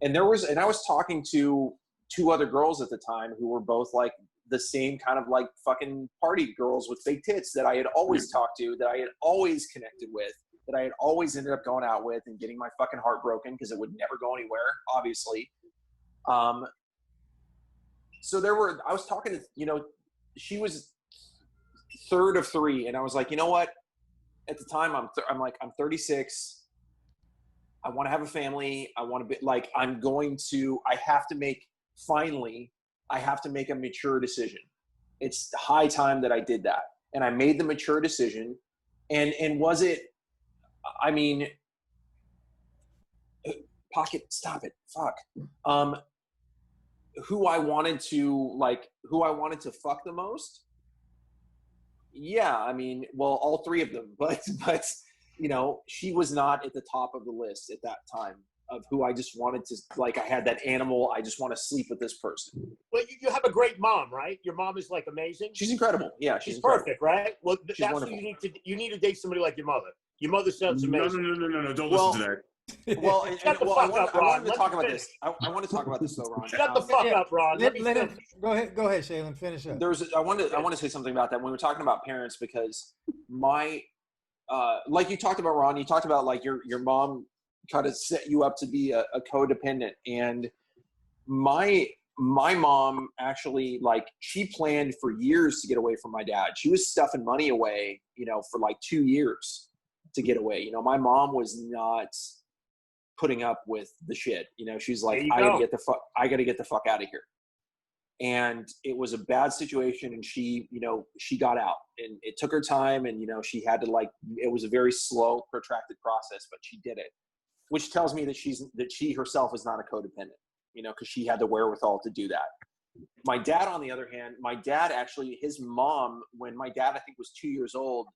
And I was talking to two other girls at the time who were both like the same kind of like fucking party girls with fake tits that I had always talked to, that I had always connected with, that I had always ended up going out with and getting my fucking heart broken because it would never go anywhere, obviously. So I was talking to, she was third of three, and I was like, you know what? At the time, I'm 36. I want to have a family. I want to be like, I have to make a mature decision. It's high time that I did that. And I made the mature decision. And was it, Pocket, stop it. Fuck. Who I wanted to fuck the most? Yeah, all three of them, but she was not at the top of the list at that time of who I just wanted to, like, I had that animal, I just want to sleep with this person. Well, you have a great mom, right? Your mom is like amazing. She's incredible. Yeah, she's perfect, right? Well, that's wonderful. What you need to date somebody like your mother. Your mother sounds amazing. No, don't listen to that. Well, I wanted to talk about this. I want to talk about this though, Ron. Shut the fuck up, Ron. Let him, go ahead, Shaelan, finish up. I want to say something about that when we're talking about parents, because like you talked about, Ron, you talked about like your mom kind of set you up to be a codependent, and my mom actually, like, she planned for years to get away from my dad. She was stuffing money away, for like 2 years to get away. My mom was not. putting up with the shit. You know, she's like, There you I gotta go. get the fuck out of here. And it was a bad situation, and she, you know, she got out, and it took her time, and, you know, she had to, like, it was a very slow, protracted process, but she did it, which tells me that she herself is not a codependent, you know, because she had the wherewithal to do that. My dad, on the other hand, actually, his mom, when my dad, I think, was 2 years old,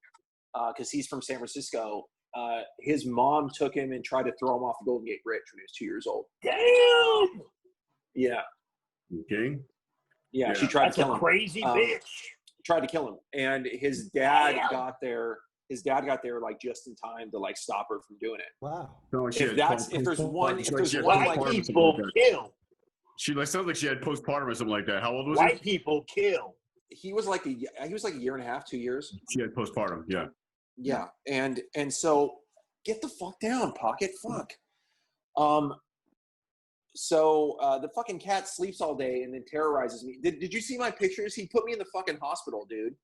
because he's from San Francisco, his mom took him and tried to throw him off the Golden Gate Bridge when he was 2 years old. Damn! Yeah. Okay. Yeah, she tried to kill him. Crazy bitch. Tried to kill him, and his dad got there. His dad got there like just in time to like stop her from doing it. Wow. No, If there's one White people kill. She sounds like she had postpartum or something like that. How old was White people kill. He was like a year and a half, 2 years. She had postpartum. Yeah. Yeah, and so get the fuck down, Pocket. Fuck. So the fucking cat sleeps all day and then terrorizes me. Did you see my pictures? He put me in the fucking hospital, dude.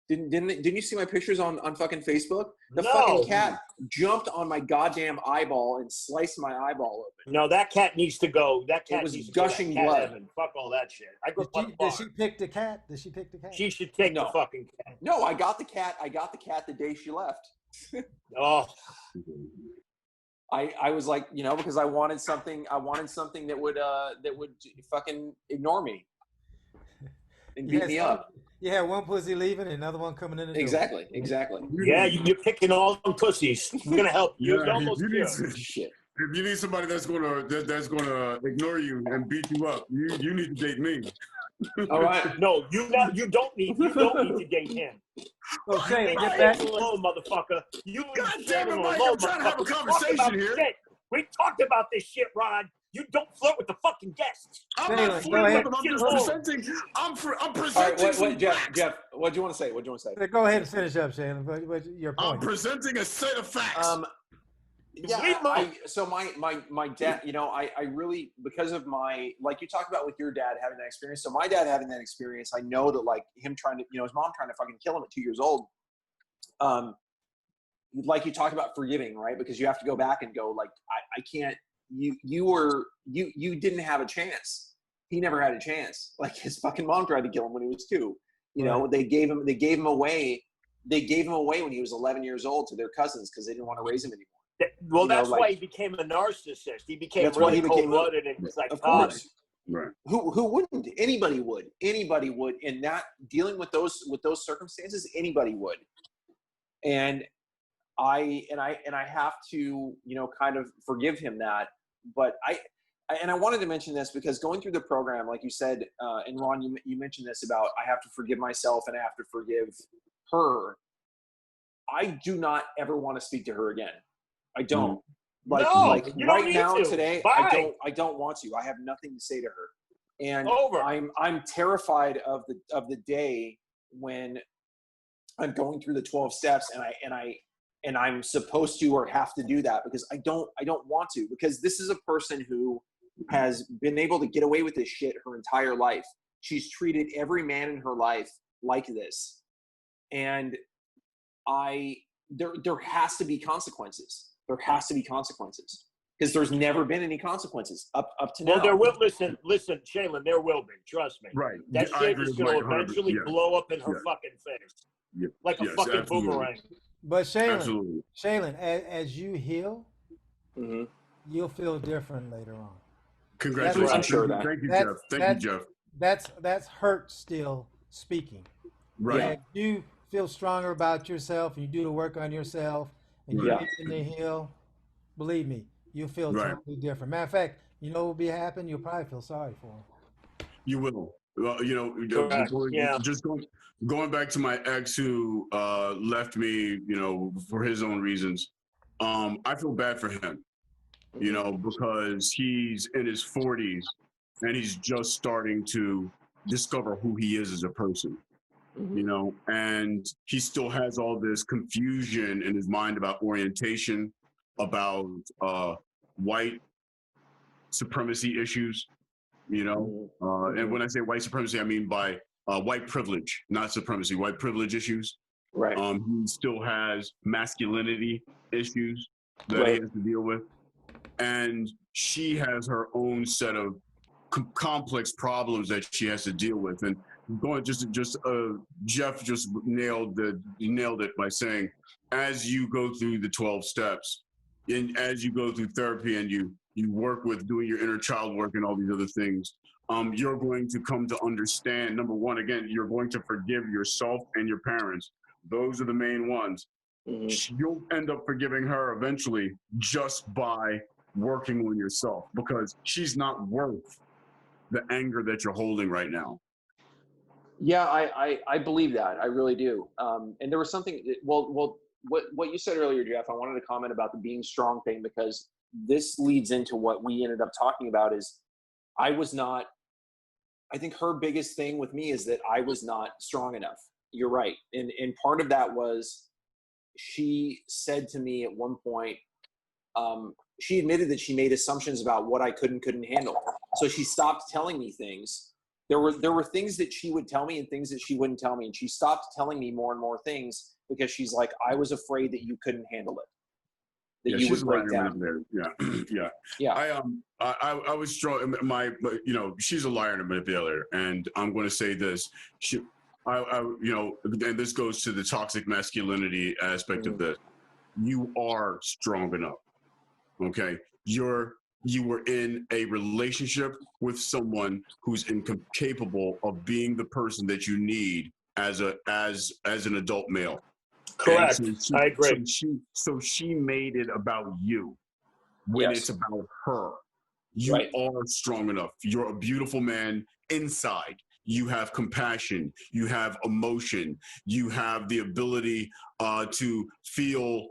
Didn't you see my pictures on fucking Facebook? The fucking cat jumped on my goddamn eyeball and sliced my eyeball open. No, that cat needs to go. That cat was needs to gushing go to blood. heaven. Fuck all that shit. I go Did she pick the cat? Did she pick the cat? She should take the fucking cat. No, I got the cat. I got the cat the day she left. Oh. I was like, you know, because I wanted something that would fucking ignore me and beat me up. You had one pussy leaving and another one coming in the door. Exactly. Yeah, you're picking all them pussies. We're gonna help you. Yeah, Almost Shit. If you need somebody that's gonna ignore you and beat you up, you need to date me. All right. No, you don't need to date him. Oh, Shaelan, get Get back. alone, motherfucker. You God damn it, Mike, I'm trying to have a conversation here. Shit. We talked about this shit, Ron. You don't flirt with the fucking guests. I'm Shaelan, not go flirting ahead. with them. I'm just presenting. I'm All presenting. right, some Jeff, facts. what do you want to say? Go ahead and finish up, Shaelan. What your I'm point? presenting a set of facts. Yeah, so my dad, you know, I really, because of my, like you talked about with your dad having that experience, so my dad having that experience, I know that like him trying to, you know, his mom trying to fucking kill him at 2 years old, like you talked about forgiving, right? Because you have to go back and go like, I can't, you didn't have a chance. He never had a chance. Like his fucking mom tried to kill him when he was 2. You know, they gave him away when he was 11 years old to their cousins because they didn't want to raise him anymore. Well, that's why he became a narcissist. He became really cold-blooded and psychotic. Of course. Right. Who wouldn't? Anybody would. And that dealing with those circumstances, anybody would. And I have to, you know, kind of forgive him that. But I wanted to mention this because going through the program, like you said, and Ron, you mentioned this about I have to forgive myself and I have to forgive her. I do not ever want to speak to her again. I don't. Like right now, today, I don't want to. I have nothing to say to her. And I'm terrified of the day when I'm going through the 12 steps and I'm supposed to or have to do that because I don't want to, because this is a person who has been able to get away with this shit her entire life. She's treated every man in her life like this. And there has to be consequences. There has to be consequences because there's never been any consequences up to now. Well, there will. Listen, Shaelan, there will be. Trust me. Right. That shit is going to eventually blow up in her fucking face, like a fucking boomerang. But Shaelan, as you heal, you'll feel different later on. Congratulations! I'm sure of that. Thank you, Jeff. Thank you, Jeff. That's hurt still speaking. Right. And you feel stronger about yourself, and you do the work on yourself, and you begin to heal. Believe me, you'll feel totally different. Matter of fact, you know what will be happening? You'll probably feel sorry for him. You will. Well, you know, just going back to my ex who left me, you know, for his own reasons. I feel bad for him, you know, because he's in his 40s and he's just starting to discover who he is as a person. You know, and he still has all this confusion in his mind about orientation, about white supremacy issues, you know. And when I say white supremacy, I mean by white privilege, not supremacy, white privilege issues. Right. He still has masculinity issues that he has to deal with. and she has her own set of complex problems that she has to deal with. And Jeff just nailed it by saying, as you go through the 12 steps, and as you go through therapy, and you work with doing your inner child work and all these other things, you're going to come to understand, number one, again, you're going to forgive yourself and your parents. Those are the main ones. You'll end up forgiving her eventually just by working on yourself, because she's not worth the anger that you're holding right now. Yeah, I believe that. I really do. And there was something, what you said earlier, Jeff, I wanted to comment about the being strong thing, because this leads into what we ended up talking about is I think her biggest thing with me is that I was not strong enough. You're right. And part of that was, she said to me at one point, she admitted that she made assumptions about what I couldn't handle. So she stopped telling me things. There were things that she would tell me and things that she wouldn't tell me. And she stopped telling me more and more things because she's like, I was afraid that you couldn't handle it. That you would break down. Yeah. I was strong. She's a liar and a manipulator. And I'm going to say this. And this goes to the toxic masculinity aspect of this. You are strong enough. Okay. You were in a relationship with someone who's incapable of being the person that you need as an adult male. Correct. I agree. So she made it about you when it's about her. You are strong enough. You're a beautiful man inside. You have compassion. You have emotion. You have the ability to feel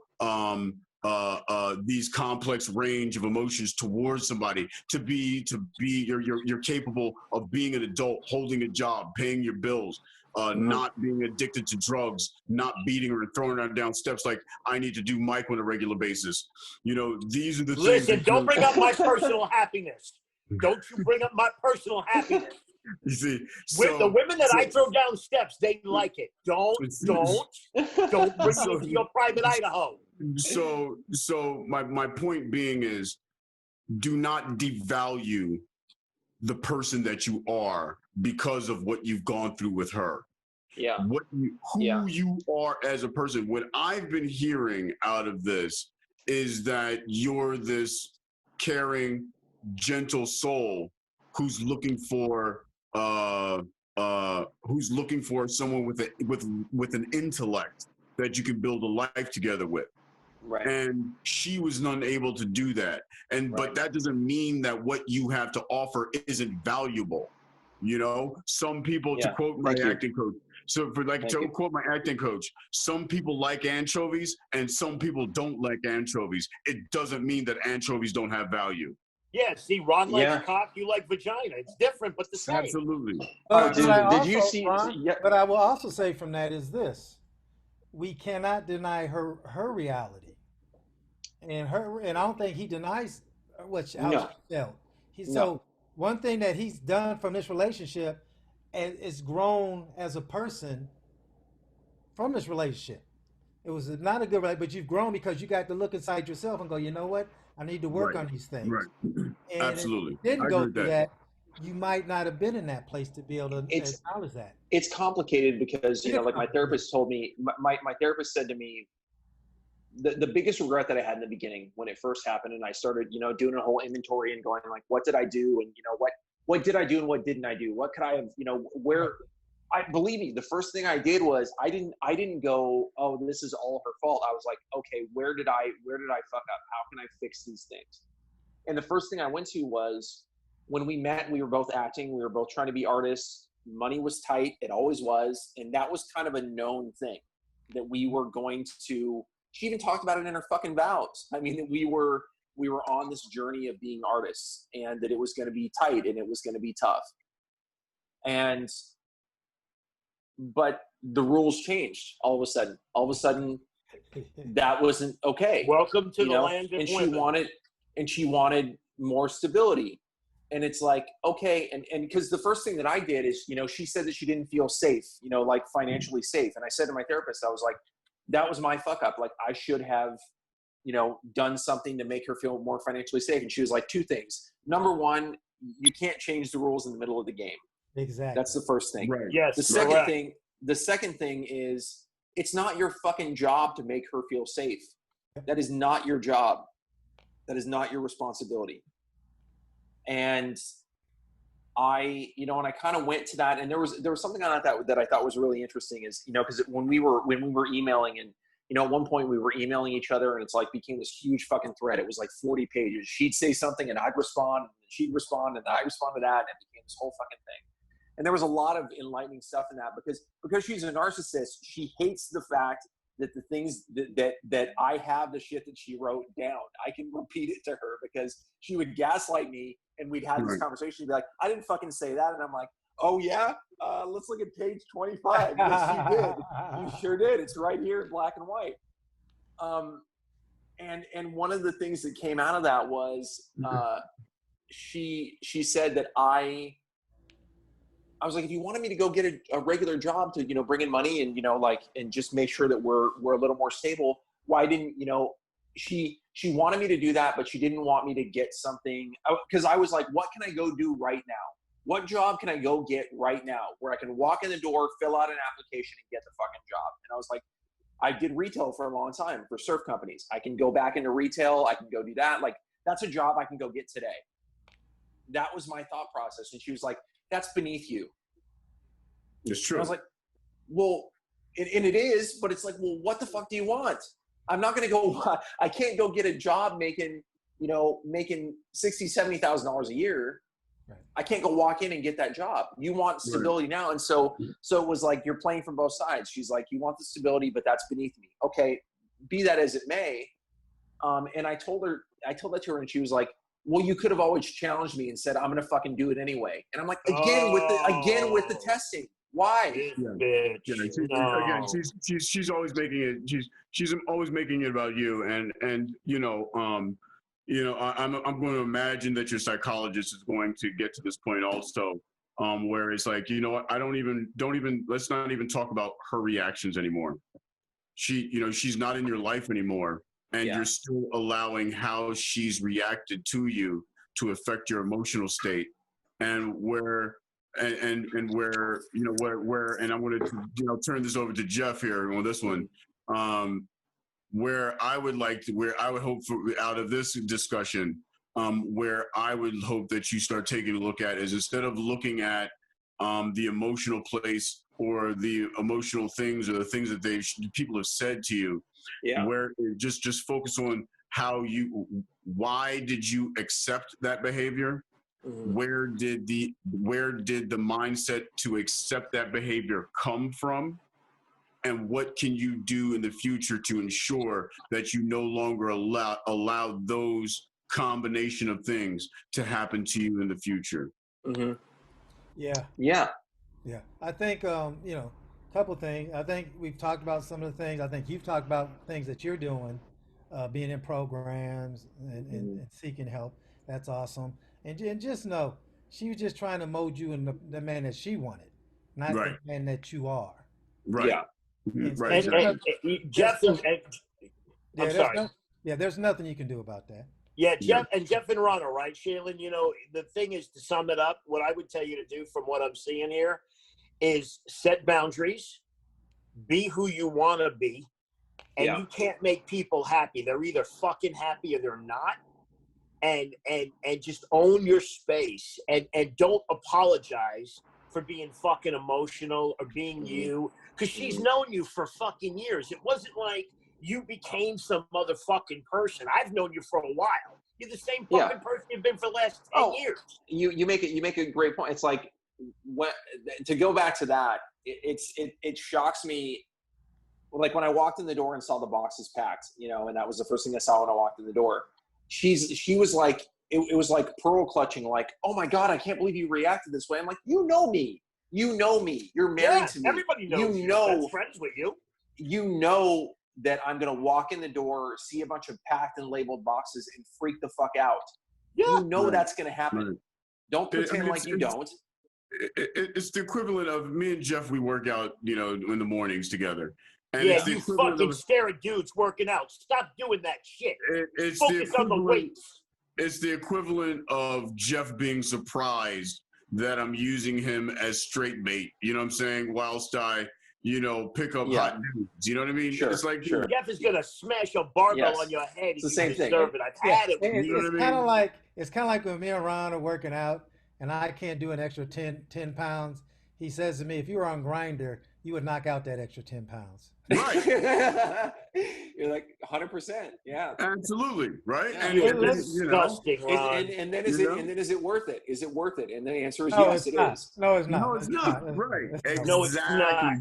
these complex range of emotions towards somebody. You're capable of being an adult, holding a job, paying your bills, not being addicted to drugs, not beating her and throwing her down steps like I need to do Mike on a regular basis. These are the things. Listen, don't bring up my personal happpense. Don't you bring up my personal happiness. You see, the women that I throw down steps, they like it. Don't bring me to your private Idaho. So my point being is, do not devalue the person that you are because of what you've gone through with her. Yeah. Who you are as a person. What I've been hearing out of this is that you're this caring, gentle soul who's looking for someone with an intellect that you can build a life together with. Right. And she was unable to do that. But that doesn't mean that what you have to offer isn't valuable. Some people, to quote my acting coach, quote my acting coach, some people like anchovies and some people don't like anchovies. It doesn't mean that anchovies don't have value. Yeah, see, Ron likes cock, you like vagina. It's different, but the same. Absolutely. But what I will also say from that is this: we cannot deny her reality, and I don't think he denies how she felt. So one thing that he's done from this relationship is grown as a person from this relationship. It was not a good relationship, but you've grown because you got to look inside yourself and go, you know what? I need to work on these things. Right. And absolutely. If you didn't go through that, you might not have been in that place to be able to acknowledge that. It's complicated because, like my therapist told me, my therapist said to me, the biggest regret that I had in the beginning when it first happened, and I started, doing a whole inventory and going like, what did I do? And, what did I do and what didn't I do? What could I have, believe me, the first thing I did was I didn't go, oh, this is all her fault. I was like, okay, where did I fuck up? How can I fix these things? And the first thing I went to was when we met, we were both acting. We were both trying to be artists. Money was tight. It always was. And that was kind of a known thing that we were going to, she even talked about it in her fucking vows. I mean, that we were on this journey of being artists and that it was going to be tight and it was going to be tough. But the rules changed all of a sudden. All of a sudden, that wasn't okay. Welcome to the land of women. And she wanted more stability. And it's like, okay. And because the first thing that I did is, she said that she didn't feel safe, like financially safe. And I said to my therapist, I was like, that was my fuck up. Like I should have done something to make her feel more financially safe. And she was like, 2 things. Number 1, you can't change the rules in the middle of the game. Exactly. That's the first thing. Right. Yes. The second thing is, it's not your fucking job to make her feel safe. That is not your job. That is not your responsibility. And I kind of went to that, and there was something on that I thought was really interesting is, because when we were emailing, and at one point we were emailing each other, and it's like became this huge fucking thread. It was like 40 pages. She'd say something and I'd respond, and she'd respond and I'd respond to that, and it became this whole fucking thing. And there was a lot of enlightening stuff in that, because she's a narcissist. She hates the fact that the things that I have, the shit that she wrote down, I can repeat it to her, because she would gaslight me, and we'd have this conversation. She'd be like, I didn't fucking say that. And I'm like, oh yeah? Let's look at page 25. Yes, you did. You sure did. It's right here in black and white. And one of the things that came out of that was, she said that I was like, if you wanted me to go get a regular job to, bring in money and, and just make sure that we're a little more stable, why didn't, she wanted me to do that, but she didn't want me to get something, because I was like, what can I go do right now? What job can I go get right now where I can walk in the door, fill out an application, and get the fucking job? And I was like, I did retail for a long time for surf companies. I can go back into retail. I can go do that. Like, that's a job I can go get today. That was my thought process. And she was like, that's beneath you. It's true. And I was like, well, and it is, but it's like, well, what the fuck do you want? I'm not going to go, I can't go get a job making $60,000, $70,000 a year. Right. I can't go walk in and get that job. You want stability now. And so it was like, you're playing from both sides. She's like, you want the stability, but that's beneath me. Okay. Be that as it may. And I told that to her, and she was like, well, you could have always challenged me and said, I'm going to fucking do it anyway. And I'm like, again with the testing. Why? Yeah. Again, she's always making it. She's always making it about you. And I'm going to imagine that your psychologist is going to get to this point also, where it's like, you know what? Let's not even talk about her reactions anymore. She's not in your life anymore. And you're still allowing how she's reacted to you to affect your emotional state, and where I'm going to turn this over to Jeff here on this one, where I would hope for out of this discussion, where I would hope that you start taking a look at is, instead of looking at the emotional place or the emotional things or the things that people have said to you. Yeah. Where just focus on why did you accept that behavior? Mm-hmm. Where did the mindset to accept that behavior come from? And what can you do in the future to ensure that you no longer allow those combination of things to happen to you in the future? Mm-hmm. Yeah. I think, couple things. I think we've talked about some of the things. I think you've talked about things that you're doing, being in programs and seeking help. That's awesome. And just know, she was just trying to mold you in the man that she wanted, not the man that you are. Right. Yeah. Right. And Jeff, I'm sorry. There's nothing you can do about that. Yeah, Jeff and Ron are right, Shaelan. The thing is, to sum it up, what I would tell you to do from what I'm seeing here is set boundaries, be who you want to be, and you can't make people happy. They're either fucking happy or they're not. And just own your space, and don't apologize for being fucking emotional or being you, because she's known you for fucking years. It wasn't like you became some motherfucking person. I've known you for a while. You're the same fucking person you've been for the last 10 years. You make a great point. It's like, to go back to that, it shocks me. Like when I walked in the door and saw the boxes packed, and that was the first thing I saw when I walked in the door. She was like, it was like pearl clutching, like, oh my God, I can't believe you reacted this way. I'm like, you know me. You're married to me. Everybody knows you're friends with you. You know that I'm going to walk in the door, see a bunch of packed and labeled boxes, and freak the fuck out. Yeah. You know that's going to happen. Right. Don't pretend like you don't. It's the equivalent of me and Jeff. We work out, in the mornings together. And Yeah, it's the you equivalent fucking of stare at dudes working out. Stop doing that shit. it's Focus on the weights. It's the equivalent of Jeff being surprised that I'm using him as straight bait. You know what I'm saying? Whilst I, pick up hot dudes. You know what I mean? Sure, It's like, sure. Jeff is gonna smash a barbell on your head. It's the if same you thing. deserve it. I've had it. It's You know what I kind of mean? like when me and Ron are working out, and I can't do an extra 10 pounds. He says to me, "If you were on Grinder, you would knock out that extra 10 pounds." Right. You're like 100%. Yeah. Absolutely. Right. Yeah. And, You're and, disgusting, Ron. And then is it worth it? Is it worth it? And the answer is No, yes, it's it not. is. No, it's not. No, it's not. Right. It's not. No, it's Exactly. not.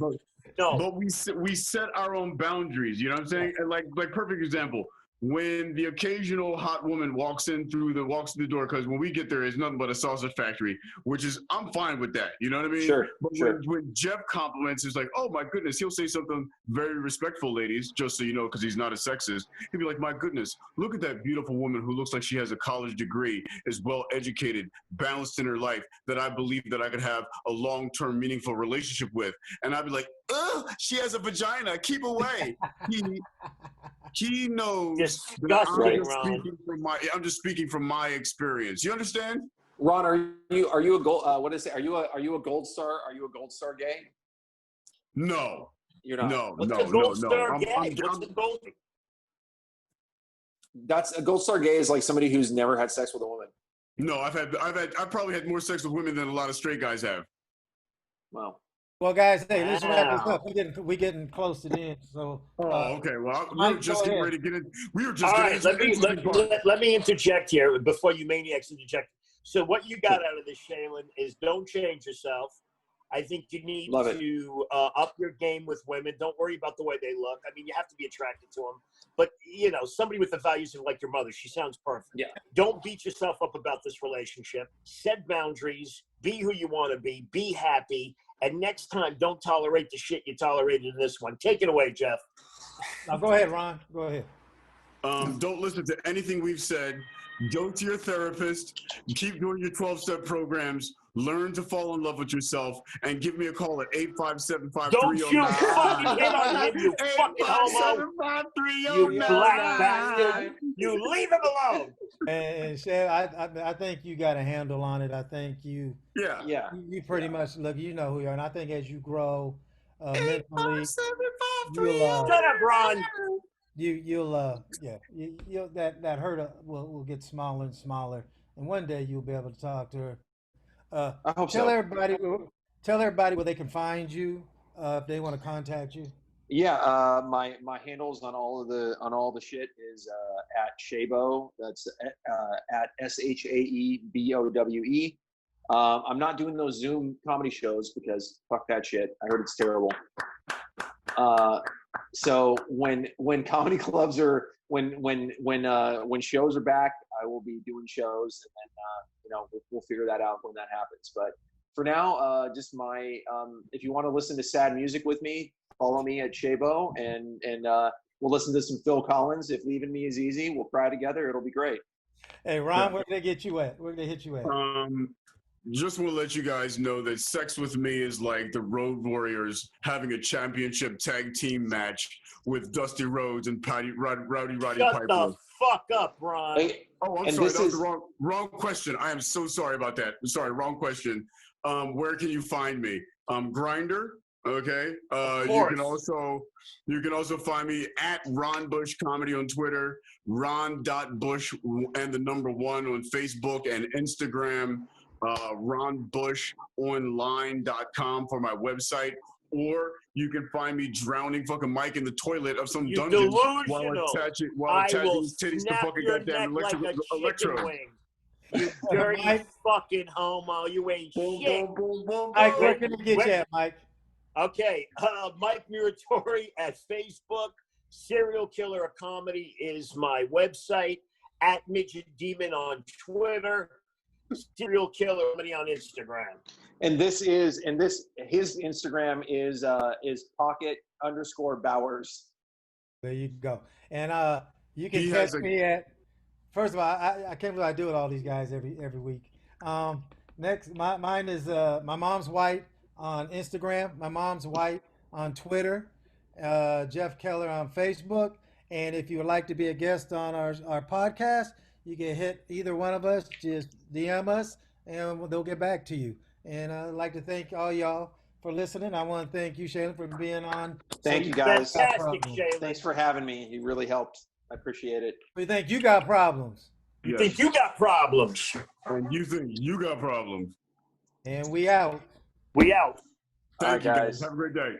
No. But we set our own boundaries. You know what I'm saying? And like perfect example. When the occasional hot woman walks through the door, because when we get there, it's nothing but a sausage factory, which is, I'm fine with that. You know what I mean? Sure. But Sure. when Jeff compliments, it's like, oh my goodness, he'll say something very respectful, ladies, just so you know, because he's not a sexist. He'll be like, my goodness, look at that beautiful woman who looks like she has a college degree, is well educated, balanced in her life, that I believe that I could have a long-term meaningful relationship with. And I'd be like, ugh, she has a vagina, keep away. He knows Disgusting, I'm just speaking from my experience. You understand? Ron, are you a gold? What is it? Are you a gold star? Are you a gold star gay? No. You're not. No. What's a gold star gay? What's the gold? That's a gold star gay is like somebody who's never had sex with a woman. No, I've probably had more sex with women than a lot of straight guys have. Wow. Well, guys, hey, let's wrap this up. We're getting close to the end. So. Okay. Well, we Mike, were just getting ready to get in. We were just All getting right, let me interject here before you maniacs interject. So what you got out of this, Shaelan, is don't change yourself. I think you need to up your game with women. Don't worry about the way they look. I mean, you have to be attracted to them. But, somebody with the values of like your mother, she sounds perfect. Yeah. Don't beat yourself up about this relationship. Set boundaries. Be who you want to be. Be happy. And next time, don't tolerate the shit you tolerated in this one. Take it away, Jeff. Now, go ahead, Ron. Go ahead. Don't listen to anything we've said. Go to your therapist. Keep doing your 12-step programs. Learn to fall in love with yourself. And give me a call at 857-5309. Don't you fucking hit on him, you fucking homo. You black bastard. You leave him alone. And Shay, I think you got a handle on it. I think you pretty much look. You know who you are, and I think as you grow mentally, Shut up, Ron. You'll that hurt will get smaller and smaller, and one day you'll be able to talk to her. I hope tell so. everybody where they can find you if they want to contact you. Yeah, my handles on all the shit is at Shaebo. That's at SHAEBOWE. I'm not doing those Zoom comedy shows because fuck that shit. I heard it's terrible. So when comedy clubs are when shows are back, I will be doing shows, and then we'll figure that out when that happens. But for now, just my if you want to listen to sad music with me, follow me at Shaebo, and we'll listen to some Phil Collins. If leaving me is easy, we'll cry together. It'll be great. Hey, Ron, where did they get you at? Where did they hit you at? Just want to let you guys know that sex with me is like the Road Warriors having a championship tag team match with Dusty Rhodes and Rowdy Piper. Shut the fuck up, Ron. Oh, I'm sorry. That was the wrong question. I am so sorry about that. I'm sorry. Wrong question. Where can you find me? Grinder. Okay. You can also find me at Ron Bush Comedy on Twitter, Ron.Bush and the number 1 on Facebook and Instagram, RonBushOnline.com for my website. Or you can find me drowning fucking Mike in the toilet of some dungeon while attaching his titties to fucking goddamn electrode. You dirty fucking homo. You ain't shit. Mike, where can we get you at, Mike? Okay, Mike Muratori at Facebook. Serial Killer of Comedy is my website. At Midget Demon on Twitter. Serial Killer Comedy on Instagram. And his Instagram is pocket_Bowers. There you go. And you can catch me at. First of all, I can't believe I do it all these guys every week. Next, mine is My Mom's White on Instagram. My Mom's White on Twitter, Jeff Keller on Facebook. And if you would like to be a guest on our podcast, you can hit either one of us, just DM us, and they'll get back to you. And I'd like to thank all y'all for listening. I want to thank you, Shaelan, for being on. Thank you, guys. Fantastic, Shaelan. Thanks for having me. You really helped. I appreciate it. We think you got problems. You think you got problems. And you think you got problems. And we out. We out. Thank you, guys. Have a great day.